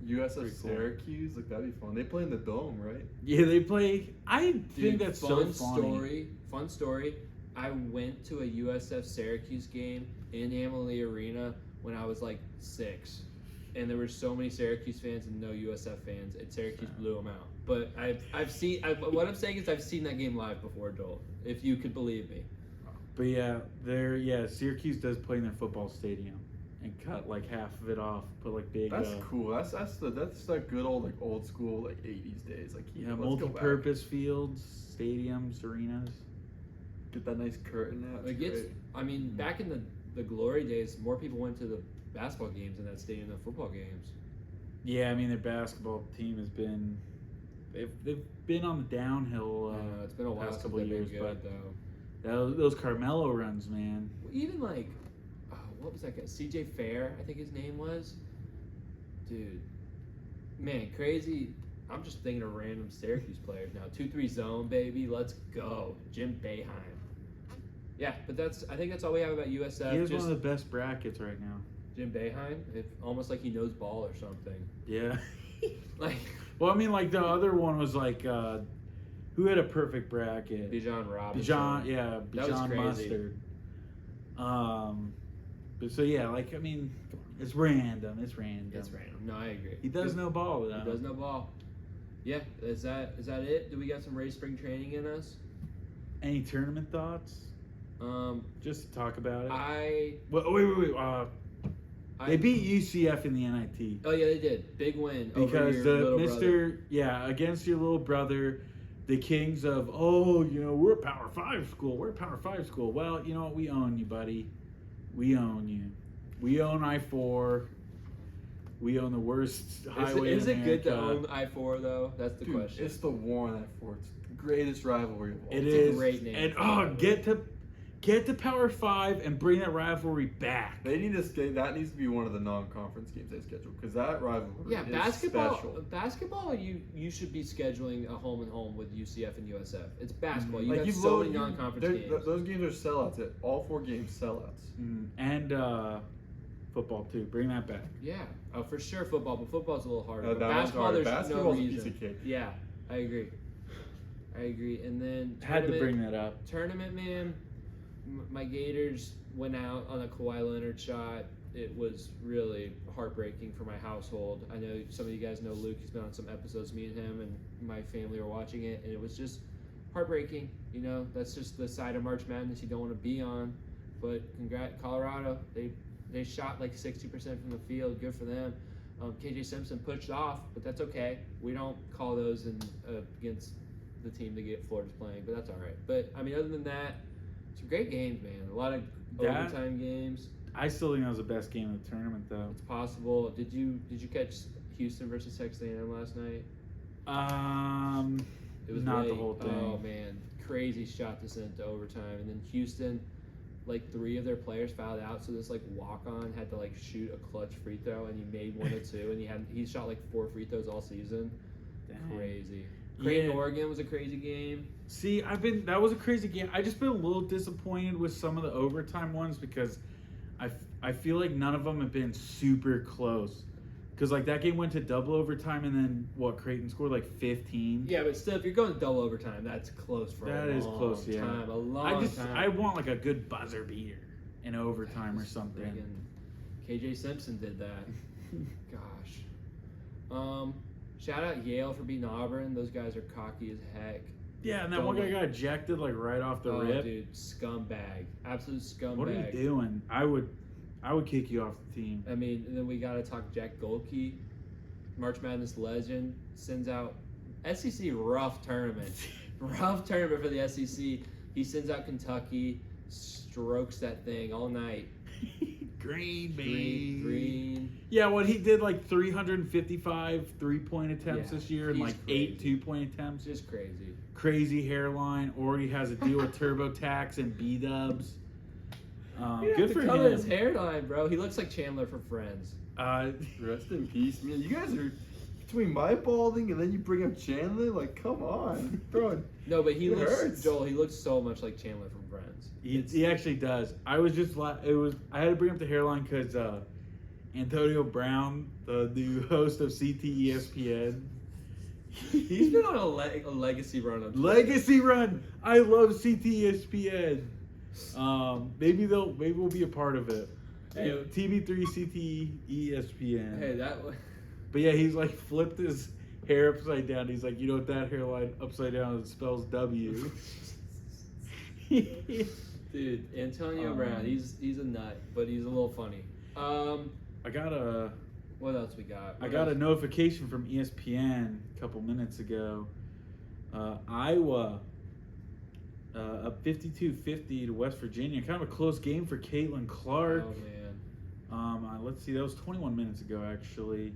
Speaker 3: USF
Speaker 1: Pretty cool.
Speaker 3: Syracuse, like that'd be fun. They play in the dome, right?
Speaker 1: Yeah, they play. I
Speaker 2: Dude,
Speaker 1: think that's so funny.
Speaker 2: Fun story. I went to a USF Syracuse game in Amalie Arena when I was like 6, and there were so many Syracuse fans and no USF fans, and Syracuse blew them out. But what I'm saying is I've seen that game live before, Joel. If you could believe me.
Speaker 1: But Syracuse does play in their football stadium and cut like half of it off, put like big.
Speaker 3: That's cool. That's that good old school like 80s days. Like
Speaker 1: Yeah,
Speaker 3: let's go back.
Speaker 1: multi-purpose fields, stadiums, arenas.
Speaker 3: Get that nice curtain out.
Speaker 2: Like I mean, back in the glory days, more people went to the basketball games in that stadium than football games.
Speaker 1: Yeah, I mean their basketball team has been, they've been on the downhill.
Speaker 2: It's been a while
Speaker 1: past
Speaker 2: since
Speaker 1: couple
Speaker 2: they've been
Speaker 1: years,
Speaker 2: good,
Speaker 1: but
Speaker 2: though.
Speaker 1: those Carmelo runs, man.
Speaker 2: Even like, what was that guy? CJ Fair, I think his name was. Dude, man, crazy. I'm just thinking of random Syracuse players now. 2-3 zone, baby. Let's go. Jim Boeheim. Yeah, but I think that's all we have about USF.
Speaker 1: He has one of the best brackets right now.
Speaker 2: Jim Boeheim, almost like he knows ball or something.
Speaker 1: Yeah.
Speaker 2: Like,
Speaker 1: well, I mean, like the other one was like, who had a perfect bracket?
Speaker 2: Bijan Robinson.
Speaker 1: Bijan
Speaker 2: That was crazy.
Speaker 1: Mustard. But so yeah, like I mean, it's random. It's random.
Speaker 2: It's random. No, I agree.
Speaker 1: He does know ball though.
Speaker 2: He does know ball. Yeah, is that it? Do we got some Ray spring training in us?
Speaker 1: Any tournament thoughts? Just to talk about it. Wait. They beat UCF in the NIT.
Speaker 2: Oh yeah, they did. Big win
Speaker 1: Because
Speaker 2: over your little brother.
Speaker 1: Against your little brother, the Kings of we're a Power 5 school. We're a Power 5 school. Well, you know what? We own you, buddy. We own you. We own I-4. We own the worst highway in America.
Speaker 2: Is it good to own I-4 though? That's the
Speaker 3: Dude,
Speaker 2: question.
Speaker 3: It's the war on I-4. It's the greatest rivalry of all.
Speaker 1: It
Speaker 2: It's
Speaker 1: is
Speaker 2: a great name.
Speaker 1: And get to Power 5 and bring that rivalry back.
Speaker 3: They need to that needs to be one of the non-conference games they schedule because that rivalry is special.
Speaker 2: Basketball, you should be scheduling a home and home with UCF and USF. It's basketball. You
Speaker 3: Like,
Speaker 2: have so many non-conference games.
Speaker 3: Those games are sellouts. All 4 games sellouts.
Speaker 1: And football too. Bring that back.
Speaker 2: Yeah, for sure football, but football's a little harder. But
Speaker 3: That one's
Speaker 2: basketball,
Speaker 3: harder.
Speaker 2: there's no
Speaker 3: Basketball's a
Speaker 2: reason.
Speaker 3: piece of cake.
Speaker 2: Yeah, I agree. And then
Speaker 1: Had to bring that up.
Speaker 2: Tournament, man. My Gators went out on a Kawhi Leonard shot. It was really heartbreaking for my household. I know some of you guys know Luke. He's been on some episodes. Me and him and my family were watching it, and it was just heartbreaking. That's just the side of March Madness you don't want to be on. but Colorado. They shot like 60% from the field. Good for them. KJ Simpson pushed off, but that's okay. We don't call those against the team to get Florida's playing, but that's all right. But I mean, other than that, some great games, man. A lot of overtime games.
Speaker 1: I still think that was the best game of the tournament, though.
Speaker 2: It's possible. Did you catch Houston versus Texas A&M last night? It was
Speaker 1: not
Speaker 2: late.
Speaker 1: the whole thing.
Speaker 2: Oh man, crazy shot to send to overtime, and then Houston, like 3 of their players fouled out, so this like walk-on had to like shoot a clutch free throw, and he made 1 or 2, and he shot like 4 free throws all season. Dang. Crazy. Creighton, Oregon was a crazy game.
Speaker 1: See, that was a crazy game. I just been a little disappointed with some of the overtime ones because I feel like none of them have been super close. Because like that game went to double overtime, and then Creighton scored like 15.
Speaker 2: Yeah, but still, if you're going to double overtime, that's close for a long time. A long time.
Speaker 1: I want like a good buzzer beater in overtime or something.
Speaker 2: KJ Simpson did that. Gosh. Shout out Yale for beating Auburn. Those guys are cocky as heck.
Speaker 1: Yeah, and that one guy got ejected like right off the rip.
Speaker 2: Dude, scumbag, absolute scumbag.
Speaker 1: What are you doing? I would kick you off the team.
Speaker 2: I mean, and then we got to talk Jack Golke, March Madness legend, sends out SEC rough tournament. Rough tournament for the SEC. He sends out Kentucky, strokes that thing all night.
Speaker 1: Green, baby.
Speaker 2: Green.
Speaker 1: Yeah, he did like 355 3-point attempts this year and like
Speaker 2: crazy.
Speaker 1: 8 2-point attempts.
Speaker 2: Just crazy.
Speaker 1: Crazy hairline. Already has a deal with TurboTax and B-Dubs. Good for him.
Speaker 2: His hairline, bro. He looks like Chandler from Friends.
Speaker 3: Rest in peace, man. You guys are between my balding and then you bring up Chandler. Like, come on, bro.
Speaker 2: No, but he looks
Speaker 3: hurts.
Speaker 2: Joel. He looks so much like Chandler from Friends.
Speaker 1: He actually does. I had to bring up the hairline because Antonio Brown, the new host of CTESPN.
Speaker 2: He's been on a legacy run.
Speaker 1: Legacy run. I love CTESPN. Maybe we'll be a part of it. Hey, TV3 CTESPN.
Speaker 2: Hey,
Speaker 1: But yeah, he's like flipped his hair upside down. He's like, you know what that hairline upside down spells W.
Speaker 2: Dude, Antonio Brown, he's a nut, but he's a little funny. What else we got?
Speaker 1: I got a notification from ESPN a couple minutes ago. Iowa up 52-50 to West Virginia. Kind of a close game for Caitlin Clark.
Speaker 2: Oh man.
Speaker 1: Let's see, that was 21 minutes ago actually.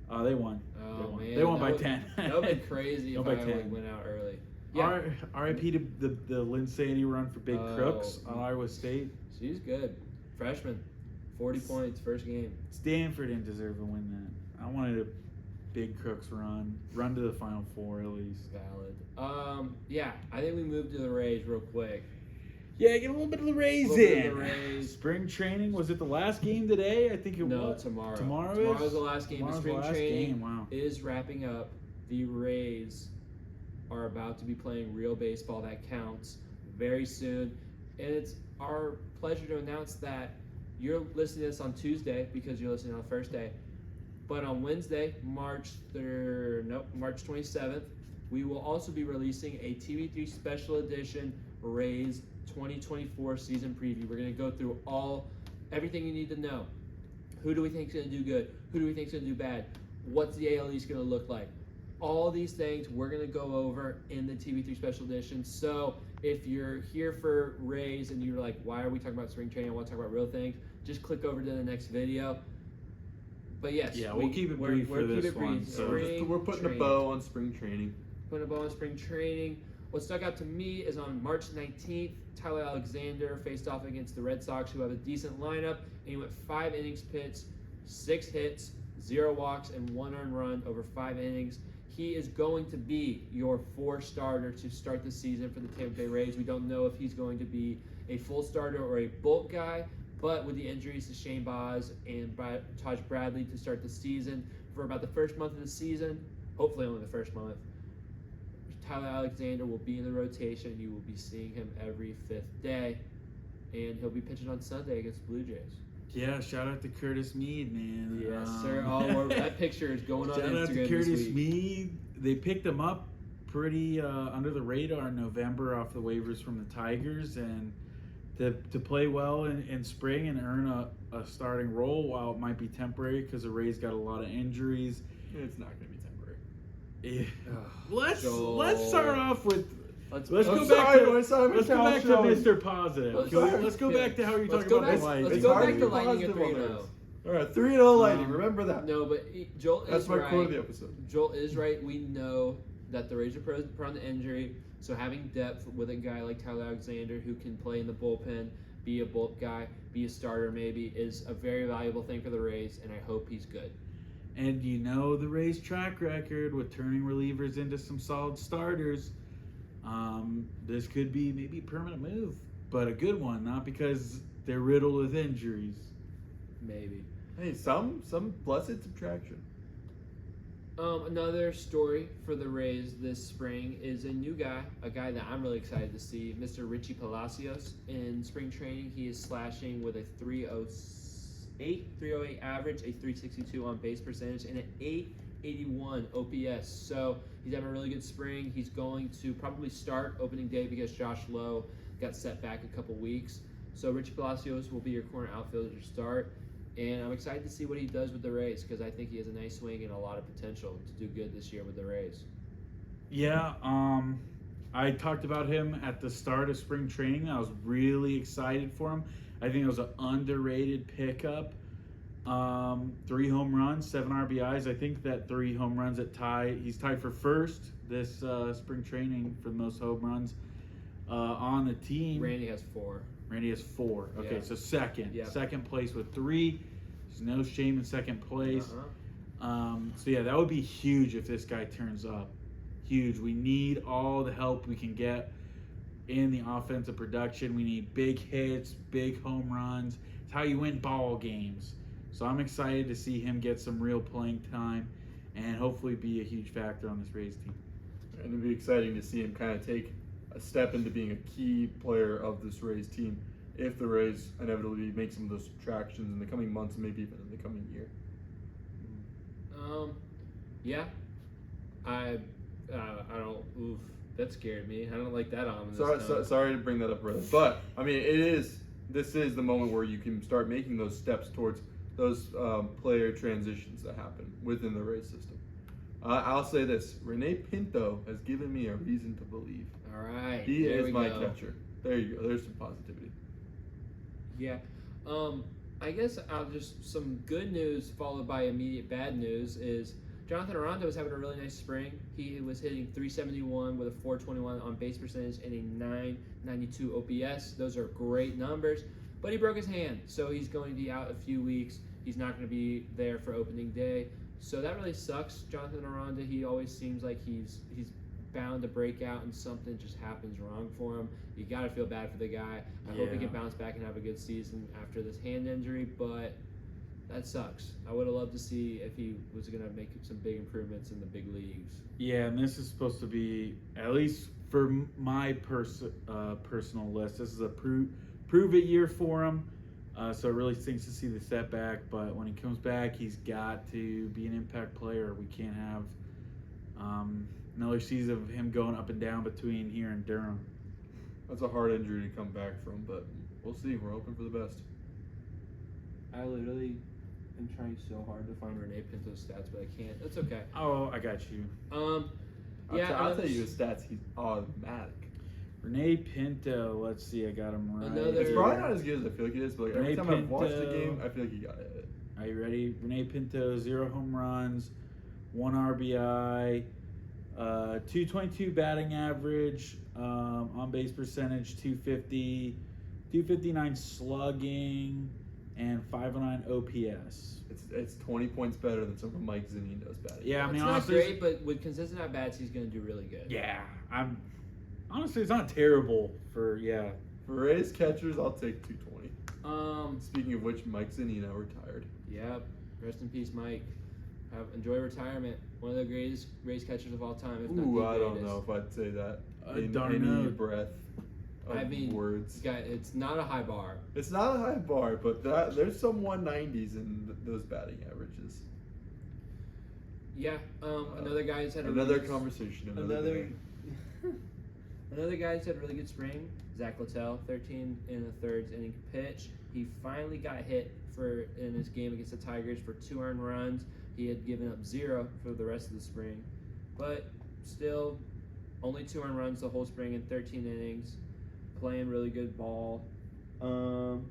Speaker 1: They won.
Speaker 2: Oh man.
Speaker 1: They won by 10.
Speaker 2: That would be crazy if Iowa went out early.
Speaker 1: Yeah. R.I.P. to the Lynn Sandy run for Big Crooks on Iowa State.
Speaker 2: She's good. Freshman. 40 points, first game.
Speaker 1: Stanford didn't deserve to win that. I wanted a Big Crooks run to the Final Four at least.
Speaker 2: Valid. Yeah, I think we moved to the Rays real quick.
Speaker 1: Yeah, get a little bit of the Rays in. Spring training, was it the last game today? I think it was.
Speaker 2: No, tomorrow.
Speaker 1: Tomorrow's
Speaker 2: the last game.
Speaker 1: Tomorrow's
Speaker 2: spring training
Speaker 1: wow.
Speaker 2: is wrapping up. The Rays are about to be playing real baseball that counts very soon. And it's our pleasure to announce that you're listening to this on Tuesday because you're listening on the first day. But on Wednesday, March 27th, we will also be releasing a TV3 special edition Rays 2024 season preview. We're going to go through everything you need to know. Who do we think is going to do good? Who do we think is going to do bad? What's the AL East going to look like? All these things we're going to go over in the TV3 special edition. So if you're here for Rays and you're like, why are we talking about spring training? I want to talk about real things. Just click over to the next video. But yes,
Speaker 1: we'll keep it brief for this one.
Speaker 3: So we're putting a bow on spring training.
Speaker 2: What stuck out to me is on March 19th, Tyler Alexander faced off against the Red Sox, who have a decent lineup, and he went 5 innings pitched, 6 hits, 0 walks, and 1 earned run over 5 innings. He is going to be your 4 starter to start the season for the Tampa Bay Rays. We don't know if he's going to be a full starter or a bulk guy, but with the injuries to Shane Baz and Taj Bradley to start the season, for about the first month of the season, hopefully only the first month, Tyler Alexander will be in the rotation. You will be seeing him every 5th day, and he'll be pitching on Sunday against the Blue Jays.
Speaker 1: Yeah, shout out to Curtis Mead, man.
Speaker 2: Yes, sir. That picture is going on Instagram.
Speaker 1: Shout out to Curtis Mead. They picked him up pretty under the radar in November off the waivers from the Tigers, and to play well in spring and earn a starting role while it might be temporary because the Rays got a lot of injuries.
Speaker 3: It's not going to be temporary.
Speaker 1: Yeah.
Speaker 2: Joel.
Speaker 1: Let's start off with. Let's go
Speaker 3: I'm
Speaker 1: back
Speaker 3: sorry,
Speaker 1: to
Speaker 3: boy, sorry,
Speaker 1: let's go back to
Speaker 3: showing.
Speaker 1: Mr. Positive. Let's go back to how you're talking about the Lightning.
Speaker 2: Let's
Speaker 3: It's
Speaker 2: go
Speaker 3: hard
Speaker 2: back
Speaker 3: to
Speaker 2: to
Speaker 3: be
Speaker 2: Lightning at
Speaker 3: positive on
Speaker 2: 3-0.
Speaker 3: this. All right, 3-0 Lightning. Remember that.
Speaker 2: No, but Joel
Speaker 3: That's
Speaker 2: is
Speaker 3: my
Speaker 2: right.
Speaker 3: quote of the episode.
Speaker 2: Joel is right. We know that the Rays are prone to injury, so having depth with a guy like Tyler Alexander who can play in the bullpen, be a bulk guy, be a starter maybe, is a very valuable thing for the Rays, and I hope he's good.
Speaker 1: And you know the Rays' track record with turning relievers into some solid starters. This could be maybe a permanent move, but a good one, not because they're riddled with injuries.
Speaker 2: Maybe.
Speaker 3: Hey, some blessed subtraction.
Speaker 2: Another story for the Rays this spring is a new guy, a guy that I'm really excited to see, Mr. Richie Palacios. In spring training, he is slashing with a 308 average, a 362 on base percentage, and an 881 OPS. So he's having a really good spring. He's going to probably start opening day because Josh Lowe got set back a couple weeks. So Richie Palacios will be your corner outfielder to start. And I'm excited to see what he does with the Rays because I think he has a nice swing and a lot of potential to do good this year with the Rays.
Speaker 1: Yeah, I talked about him at the start of spring training. I was really excited for him. I think it was an underrated pickup. 3 home runs, 7 RBIs. I think that 3 home runs he's tied for first this spring training for the most home runs on the team.
Speaker 2: Randy has 4.
Speaker 1: Randy has 4. Okay,
Speaker 2: Yeah.
Speaker 1: so second.
Speaker 2: Yeah.
Speaker 1: Second place with 3. There's no shame in second place.
Speaker 2: Uh-huh.
Speaker 1: So yeah, that would be huge if this guy turns up. Huge. We need all the help we can get in the offensive production. We need big hits, big home runs. It's how you win ball games. So I'm excited to see him get some real playing time and hopefully be a huge factor on this Rays team.
Speaker 3: And it'd be exciting to see him kind of take a step into being a key player of this Rays team if the Rays inevitably make some of those subtractions in the coming months, maybe even in the coming year.
Speaker 2: Yeah. I don't. Oof, that scared me. I don't like that on.
Speaker 3: Sorry to bring that up, brother. But I mean, this is the moment where you can start making those steps towards those player transitions that happen within the Rays system. I'll say this: Rene Pinto has given me a reason to believe.
Speaker 2: All right.
Speaker 3: He
Speaker 2: there
Speaker 3: is
Speaker 2: we
Speaker 3: my
Speaker 2: go.
Speaker 3: catcher. There you go. There's some positivity.
Speaker 2: Yeah. I guess I'll just some good news followed by immediate bad news is Jonathan Aranda was having a really nice spring. He was hitting 371 with a 421 on base percentage and a 992 OPS. Those are great numbers, but he broke his hand, so he's going to be out a few weeks. He's not going to be there for opening day, so that really sucks. Jonathan Aranda, he always seems like he's bound to break out and something just happens wrong for him. You got to feel bad for the guy. I hope he can bounce back and have a good season after this hand injury, but that sucks. I would have loved to see if he was going to make some big improvements in the big leagues.
Speaker 1: Yeah, and this is supposed to be, at least for my personal list, this is a prove it year for him. So it really stinks to see the setback, but when he comes back, he's got to be an impact player. We can't have another season of him going up and down between here and Durham.
Speaker 3: That's a hard injury to come back from, but we'll see. We're hoping for the best.
Speaker 2: I literally am trying so hard to find Rene Pinto's stats, but I can't. That's okay.
Speaker 1: Oh, I got you.
Speaker 3: I'll tell you his stats. He's automatic.
Speaker 1: Rene Pinto, let's see, I got him right.
Speaker 3: It's probably not as good as I feel like it is, but like every
Speaker 1: Rene
Speaker 3: time I've watched the
Speaker 1: Pinto.
Speaker 3: game, I feel like he got it.
Speaker 1: Are you ready? Rene Pinto, 0 home runs, 1 RBI, 222 batting average, on base percentage 250, 259 slugging, and 509 OPS.
Speaker 3: It's 20 points better than some of Mike Zunino's batting.
Speaker 1: Yeah, I mean,
Speaker 2: it's not
Speaker 1: honestly,
Speaker 2: great, but with consistent at bats, he's going to do really good.
Speaker 1: yeah, honestly, it's not terrible for
Speaker 3: For Rays catchers, I'll take 220. Speaking of which, Mike Zunino retired.
Speaker 2: Yep. Rest in peace, Mike. Enjoy retirement. One of the greatest Rays catchers of all time. If not
Speaker 3: Ooh,
Speaker 2: the
Speaker 3: I don't
Speaker 2: greatest.
Speaker 3: know if I'd say that.
Speaker 1: I
Speaker 3: In
Speaker 1: don't
Speaker 3: any
Speaker 1: know.
Speaker 3: breath of words.
Speaker 2: Guy, it's not a high bar.
Speaker 3: It's not a high bar, but there's some 190s in those batting averages.
Speaker 2: Yeah. Another guy who's had
Speaker 3: Another
Speaker 2: really,
Speaker 3: conversation.
Speaker 2: another. Another guy who's had a really good spring, Zach Littell, 13 1/3 inning pitch. He finally got hit in his game against the Tigers for 2 earned runs. He had given up 0 for the rest of the spring, but still only 2 earned runs the whole spring in 13 innings, playing really good ball.
Speaker 1: 0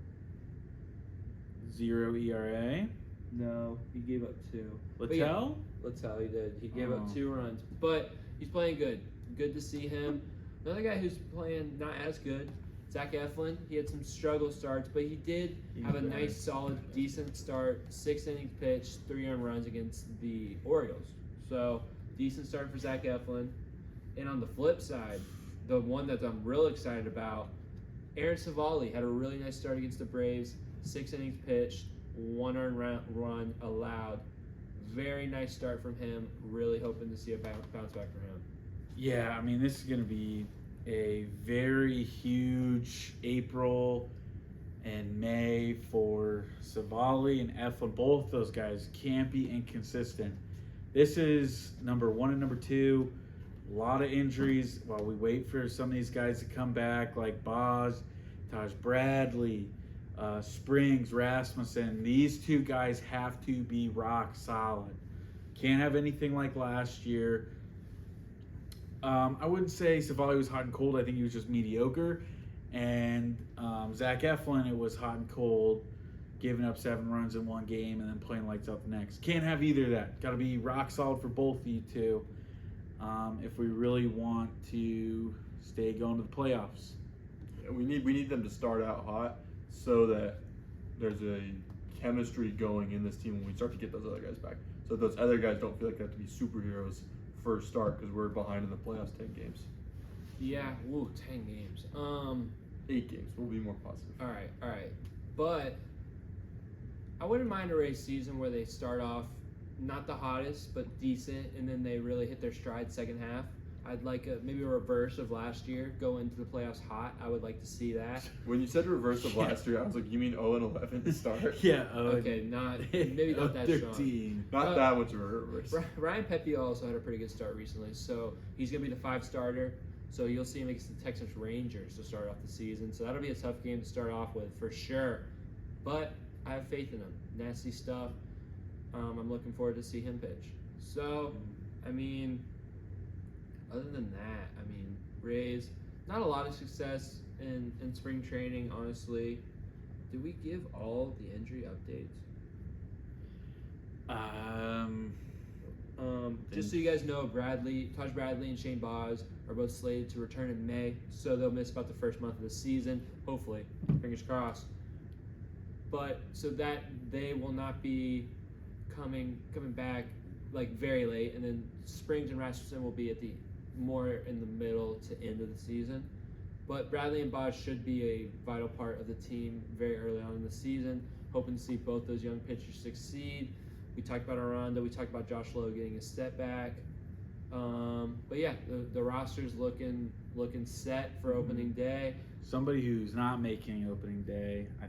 Speaker 1: ERA.
Speaker 2: No, he gave up 2.
Speaker 1: Littell?
Speaker 2: Littell, he did. He gave up 2 runs, but he's playing good. Good to see him. Another guy who's playing not as good, Zach Eflin. He had some struggle starts, but he did have a nice, solid, decent start. 6 innings pitched, 3 earned runs against the Orioles. So, decent start for Zach Eflin. And on the flip side, the one that I'm real excited about, Aaron Savali had a really nice start against the Braves. 6 innings pitched, 1 earned run allowed. Very nice start from him. Really hoping to see a bounce back for him.
Speaker 1: Yeah, I mean, this is going to be a very huge April and May for Savali and Eflin. Both those guys can't be inconsistent. This is number 1 and number 2. A lot of injuries while we wait for some of these guys to come back, like Boz, Taj Bradley, Springs, Rasmussen. These 2 guys have to be rock solid. Can't have anything like last year. I wouldn't say Savali was hot and cold. I think he was just mediocre. And Zach Eflin, it was hot and cold, giving up 7 runs in one game and then playing lights out the next. Can't have either of that. Got to be rock solid for both of you two if we really want to stay going to the playoffs.
Speaker 3: Yeah, we need them to start out hot so that there's a chemistry going in this team when we start to get those other guys back. So those other guys don't feel like they have to be superheroes first start because we're behind in the playoffs 10 games.
Speaker 2: Yeah, 10 games.
Speaker 3: 8 games. We'll be more positive.
Speaker 2: All right. But I wouldn't mind a race season where they start off not the hottest, but decent, and then they really hit their stride second half. I'd like maybe a reverse of last year, go into the playoffs hot. I would like to see that.
Speaker 3: When you said reverse of last year, I was like, you mean 0-11 to start?
Speaker 1: Yeah.
Speaker 2: Okay, maybe not that
Speaker 1: 13.
Speaker 2: strong.
Speaker 3: Not that much of a reverse.
Speaker 2: Ryan Pepiot also had a pretty good start recently, so he's going to be the 5 starter. So you'll see him against the Texas Rangers to start off the season. So that'll be a tough game to start off with for sure. But I have faith in him. Nasty stuff. I'm looking forward to see him pitch. So, I mean, other than that, Rays, not a lot of success in spring training, honestly. Did we give all the injury updates? Just so you guys know, Taj Bradley and Shane Boz are both slated to return in May, so they'll miss about the first month of the season, hopefully, fingers crossed. But so that they will not be coming back like very late, and then Springs and Rasmussen will be at the more in the middle to end of the season. But Bradley and Boz should be a vital part of the team very early on in the season. Hoping to see both those young pitchers succeed. We talked about Aranda. We talked about Josh Lowe getting a step back. But yeah, the roster's looking set for opening day.
Speaker 1: Somebody who's not making opening day, I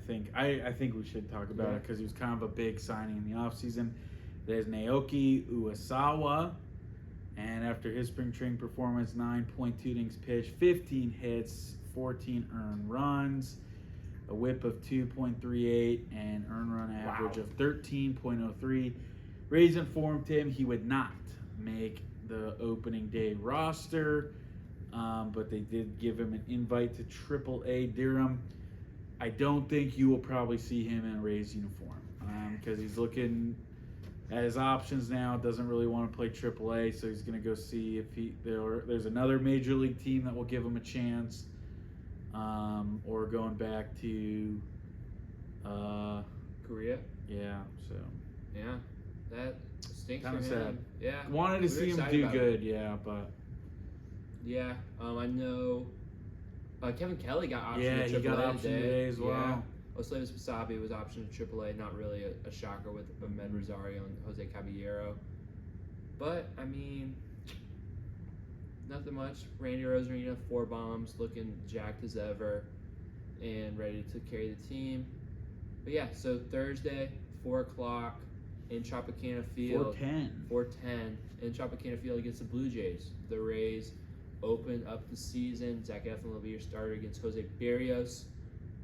Speaker 1: think we should talk about it because he was kind of a big signing in the offseason. There's Naoki Uesawa, and after his spring training performance, 9.2 innings pitched, 15 hits, 14 earned runs, a whip of 2.38, and earned run average of 13.03. Rays informed him he would not make the opening day roster, but they did give him an invite to AAA Durham. I don't think you will probably see him in a Rays uniform because he's looking at his options now. Doesn't really want to play AAA, so he's going to go see if there's another major league team that will give him a chance, or going back to
Speaker 2: Korea.
Speaker 1: Yeah, so
Speaker 2: Yeah, that stinks
Speaker 1: kind of
Speaker 2: for him.
Speaker 1: sad.
Speaker 2: Yeah,
Speaker 1: Wanted to
Speaker 2: we were
Speaker 1: see him
Speaker 2: excited
Speaker 1: do
Speaker 2: about
Speaker 1: good, yeah, but
Speaker 2: yeah. I know Kevin Kelly got optioned to AAA
Speaker 1: he got optioned today as well.
Speaker 2: Yeah. Oslevis Wasabi was optioned to AAA. Not really a shocker with Ahmed Rosario and Jose Caballero. But, nothing much. Randy Rosarina, 4 bombs, looking jacked as ever and ready to carry the team. But yeah, so Thursday, 4 o'clock in Tropicana Field.
Speaker 1: 4:10.
Speaker 2: 4:10 in Tropicana Field against the Blue Jays. The Rays open up the season. Zach Eflin will be your starter against Jose Barrios.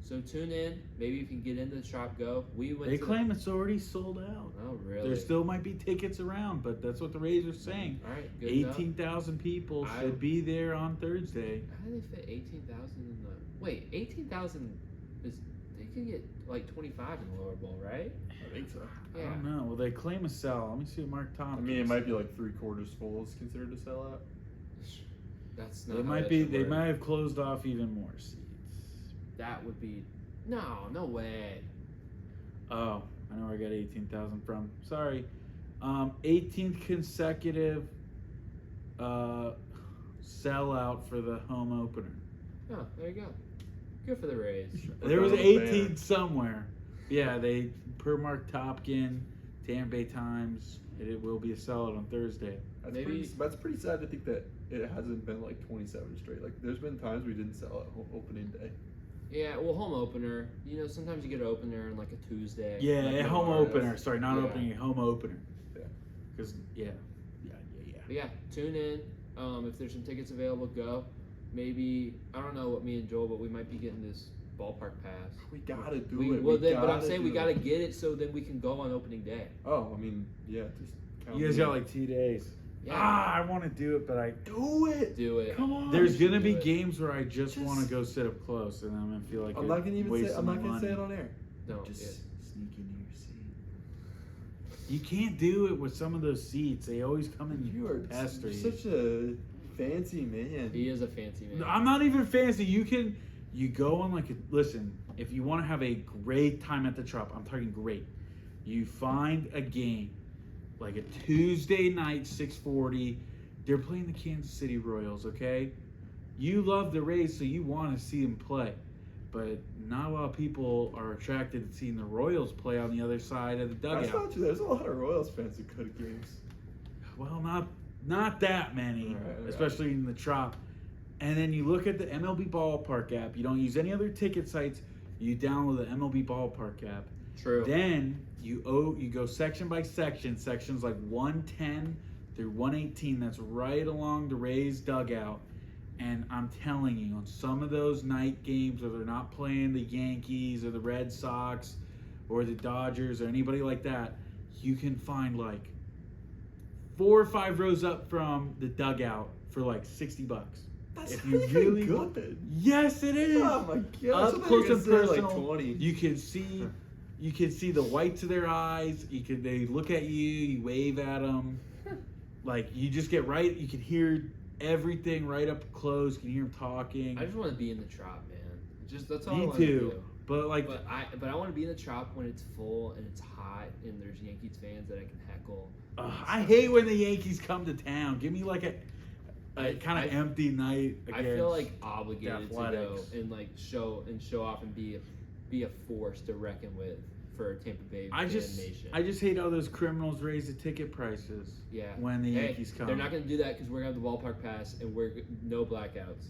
Speaker 2: So tune in. Maybe if you can get into the shop, go.
Speaker 1: They claim it's already sold out.
Speaker 2: Oh, really?
Speaker 1: There still might be tickets around, but that's what the Rays are saying.
Speaker 2: All right, good
Speaker 1: 18,000 people should be there on Thursday.
Speaker 2: How do they fit 18,000 in the... Wait, 18,000 is... They can get like 25 in the lower bowl, right?
Speaker 3: I think so.
Speaker 1: I don't know. Well, they claim a sell. Let me see what Mark Tompkins.
Speaker 3: I mean, it might be like 3/4 full is considered a sellout.
Speaker 2: That's not.
Speaker 1: They
Speaker 2: how
Speaker 1: might
Speaker 2: that
Speaker 1: be.
Speaker 2: should
Speaker 1: They
Speaker 2: work.
Speaker 1: might have closed off even more seats.
Speaker 2: That would be. No way.
Speaker 1: Oh, I know where I got 18,000 from. Sorry. 18th consecutive sellout for the home opener.
Speaker 2: Oh, there you go. Good for the Rays.
Speaker 1: There was
Speaker 3: Put that on the
Speaker 1: 18
Speaker 3: banner.
Speaker 1: somewhere. Yeah, they per Mark Topkin, Tampa Bay Times. It will be a sellout on Thursday.
Speaker 3: That's pretty sad to think that it hasn't been like 27 straight. Like, there's been times we didn't sell at opening day.
Speaker 2: Yeah, well, home opener. You know, sometimes you get an opener on like a Tuesday.
Speaker 1: Yeah,
Speaker 3: Like
Speaker 1: a home
Speaker 3: Menards.
Speaker 1: opener. Sorry, not
Speaker 2: Yeah.
Speaker 1: opening, a home opener.
Speaker 3: Yeah.
Speaker 1: Because, yeah.
Speaker 2: But yeah, tune in. If there's some tickets available, go. Maybe I don't know what me and Joel, but we might be getting this ballpark pass.
Speaker 3: We gotta do
Speaker 2: We,
Speaker 3: it.
Speaker 2: well,
Speaker 3: we
Speaker 2: then, but I'm
Speaker 3: gotta
Speaker 2: saying we
Speaker 3: do
Speaker 2: gotta
Speaker 3: it.
Speaker 2: get it so then we can go on opening day.
Speaker 3: Oh, I mean, yeah, just count
Speaker 1: You guys
Speaker 3: me
Speaker 1: got
Speaker 3: in.
Speaker 1: like 2 days.
Speaker 2: Yeah.
Speaker 1: I want to do it, but I
Speaker 3: do it.
Speaker 2: Do it.
Speaker 3: Come on.
Speaker 1: there's gonna
Speaker 2: do
Speaker 1: be
Speaker 2: it.
Speaker 1: games where I just want to go sit up close, and I'm gonna feel like
Speaker 3: I'm not gonna even say.
Speaker 1: wasting
Speaker 3: I'm not
Speaker 1: my
Speaker 3: gonna say
Speaker 1: money.
Speaker 3: it on air.
Speaker 2: No,
Speaker 3: Just
Speaker 2: yeah.
Speaker 3: sneak into your seat.
Speaker 1: You can't do it with some of those seats. They always come in
Speaker 3: You are
Speaker 1: pester you.
Speaker 3: such a fancy man.
Speaker 2: He is a fancy man.
Speaker 1: I'm not even fancy. You go on listen, if you want to have a great time at the Trop, I'm talking great. You find a game, like a Tuesday night, 6:40. They're playing the Kansas City Royals, okay? You love the Rays, so you want to see them play. But not a lot of people are attracted to seeing the Royals play on the other side of the dugout.
Speaker 3: That's not true. There's a lot of Royals fans who go to games.
Speaker 1: Well, not that many,
Speaker 3: All right.
Speaker 1: especially in the Trop. And then you look at the MLB Ballpark app. You don't use any other ticket sites. You download the MLB Ballpark app.
Speaker 2: True.
Speaker 1: Then you go section by section. Sections like 110 through 118. That's right along the Rays dugout. And I'm telling you, on some of those night games where they're not playing the Yankees or the Red Sox or the Dodgers or anybody like that, you can find like 4 or 5 rows up from the dugout for like $60.
Speaker 3: That's
Speaker 1: If
Speaker 3: not
Speaker 1: you
Speaker 3: even
Speaker 1: really
Speaker 3: good.
Speaker 1: want, yes, it is.
Speaker 3: Oh my god!
Speaker 1: Up close and personal.
Speaker 3: Like 20.
Speaker 1: You can see the whites of their eyes. They look at you. You wave at them. Like you just get right. You can hear everything right up close. You can hear them talking.
Speaker 2: I just want to be in the Trop, man. That's all I
Speaker 1: Me
Speaker 2: want to
Speaker 1: too.
Speaker 2: do.
Speaker 1: But like,
Speaker 2: But I want to be in the Trop when it's full and it's hot and there's Yankees fans that I can heckle.
Speaker 1: I hate when the Yankees come to town. Give me like a kind of
Speaker 2: I-
Speaker 1: empty night.
Speaker 2: I feel like obligated to go
Speaker 1: Athletics.
Speaker 2: and like show off and be a force to reckon with for Tampa Bay
Speaker 1: I
Speaker 2: fan
Speaker 1: just
Speaker 2: nation.
Speaker 1: hate how those criminals raise the ticket prices.
Speaker 2: Yeah.
Speaker 1: When the
Speaker 2: Hey,
Speaker 1: Yankees come,
Speaker 2: they're not going to do that because we're going to have the ballpark pass and no blackouts.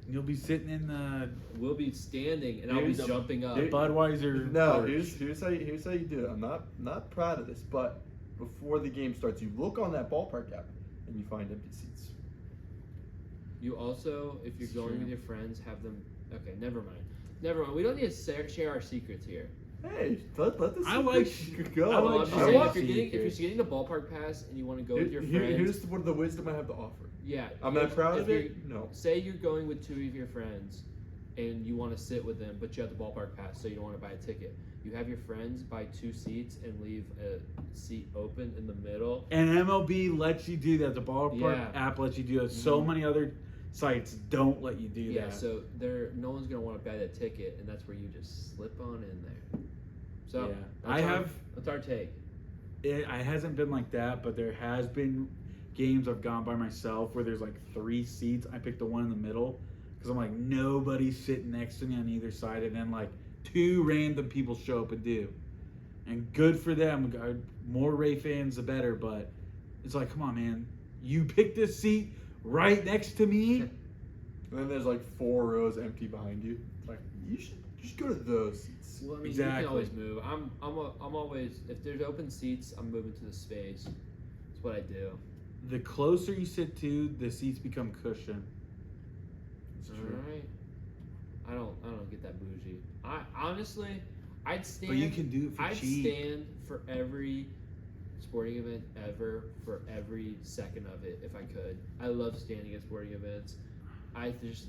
Speaker 1: You'll be sitting in the
Speaker 2: We'll be standing and I'll be
Speaker 3: Here's-
Speaker 2: jumping up.
Speaker 1: Budweiser.
Speaker 3: No,
Speaker 1: porch.
Speaker 3: here's how you do it. I'm not proud of this, but before the game starts, you look on that ballpark app and you find empty seats.
Speaker 2: You also, if you're
Speaker 1: It's
Speaker 2: going
Speaker 1: true.
Speaker 2: with your friends, have them. Okay, never mind. We don't need to share our secrets here.
Speaker 3: Hey, let the
Speaker 1: I like-
Speaker 3: secret go.
Speaker 1: I like
Speaker 2: Well, I'm just
Speaker 1: I
Speaker 2: saying,
Speaker 1: want
Speaker 2: if you're
Speaker 1: secrets.
Speaker 2: getting the ballpark pass and you want to go with your friends,
Speaker 3: Here's what the wisdom I have to offer.
Speaker 2: yeah.
Speaker 3: I'm not proud
Speaker 2: if
Speaker 3: of
Speaker 2: you're-
Speaker 3: it. No.
Speaker 2: Say you're going with 2 of your friends, and you want to sit with them, but you have the ballpark pass, so you don't want to buy a ticket. You have your friends buy 2 seats and leave a seat open in the middle.
Speaker 1: And MLB lets you do that. The ballpark
Speaker 2: Yeah.
Speaker 1: app lets you do it. So
Speaker 2: Mhm.
Speaker 1: many other sites don't let you do
Speaker 2: Yeah,
Speaker 1: that.
Speaker 2: so no one's gonna want to buy that ticket, and that's where you just slip on in there. So
Speaker 1: Yeah.
Speaker 2: that's that's our take.
Speaker 1: It hasn't been like that, but there has been games I've gone by myself where there's like 3 seats. I picked the one in the middle because I'm like, nobody's sitting next to me on either side, and then like 2 random people show up and do. And good for them. More Ray fans, the better. But it's like, come on, man. You picked this seat right next to me.
Speaker 3: And then there's like 4 rows empty behind you. Like, you should just go to those seats.
Speaker 2: Well, I mean, you
Speaker 1: Exactly.
Speaker 2: can always move. I'm always, if there's open seats, I'm moving to the space. That's what I do.
Speaker 1: the closer you sit to, the seats become cushion. It's
Speaker 2: All
Speaker 1: true.
Speaker 2: right. I don't get that bougie. I honestly, I'd stand.
Speaker 1: But you can do it for
Speaker 2: I'd
Speaker 1: cheap.
Speaker 2: stand for every sporting event ever for every second of it if I could. I love standing at sporting events.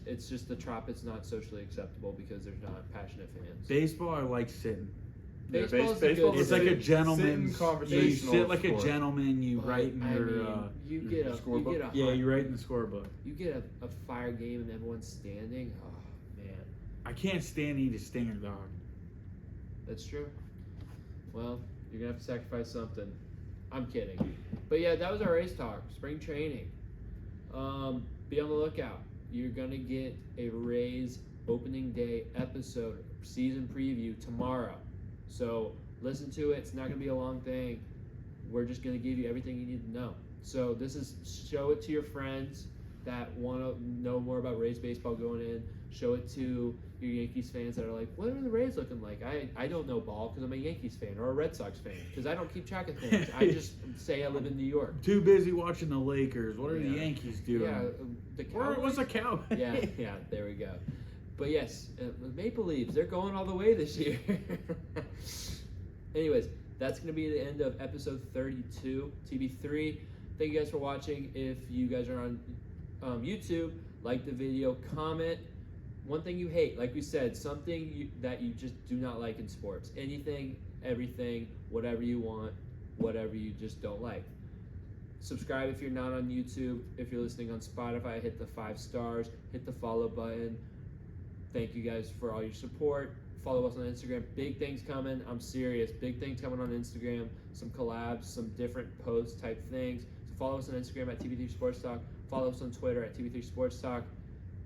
Speaker 2: It's just the Tropics not socially acceptable because there's not passionate fans.
Speaker 1: Baseball, I like sitting.
Speaker 2: Baseball's
Speaker 3: baseball
Speaker 2: good.
Speaker 1: It's like a
Speaker 3: Sitting
Speaker 1: gentleman's. You
Speaker 3: conversational
Speaker 1: sit like a
Speaker 3: sport.
Speaker 1: gentleman. You write in
Speaker 2: I
Speaker 1: your.
Speaker 2: mean, you get a
Speaker 3: scorebook?
Speaker 1: Yeah, you write in the scorebook.
Speaker 2: You get a fire game and everyone's standing. Oh man,
Speaker 1: I can't stand to eat a stinger dog.
Speaker 2: that's true. Well, you're gonna have to sacrifice something. I'm kidding, but yeah, that was our race talk. Spring training. Be on the lookout. You're gonna get a Rays opening day episode, season preview tomorrow. So listen to it. It's not gonna be a long thing. We're just gonna give you everything you need to know. So this is show it to your friends that want to know more about Rays baseball going in. Show it to your Yankees fans that are like, what are the Rays looking like? I don't know ball because I'm a Yankees fan or a Red Sox fan because I don't keep track of things. I just say I live in New York.
Speaker 1: Too busy watching the Lakers. What are the
Speaker 2: Yeah.
Speaker 1: Yankees doing?
Speaker 2: Yeah, the
Speaker 1: Where
Speaker 2: Cowboys.
Speaker 1: was the Cowboys?
Speaker 2: Yeah, there we go. But yes, Maple Leafs, they're going all the way this year. Anyways, that's going to be the end of episode 32, TB3. Thank you guys for watching. If you guys are on YouTube, like the video, comment. One thing you hate, like we said, something that you just do not like in sports. Anything, everything, whatever you want, whatever you just don't like. Subscribe if you're not on YouTube. If you're listening on Spotify, hit the 5 stars, hit the follow button. Thank you guys for all your support. Follow us on Instagram. Big things coming. I'm serious. Big things coming on Instagram. Some collabs, some different post type things. So follow us on Instagram at TB3 Sports Talk. Follow us on Twitter at TB3 Sports Talk.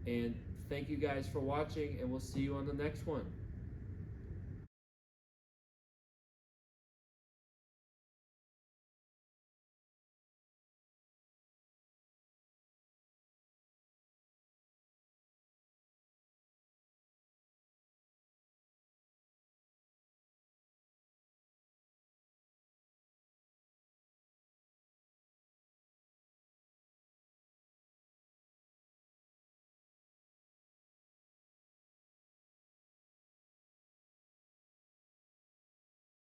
Speaker 2: And thank you guys for watching, and we'll see you on the next one.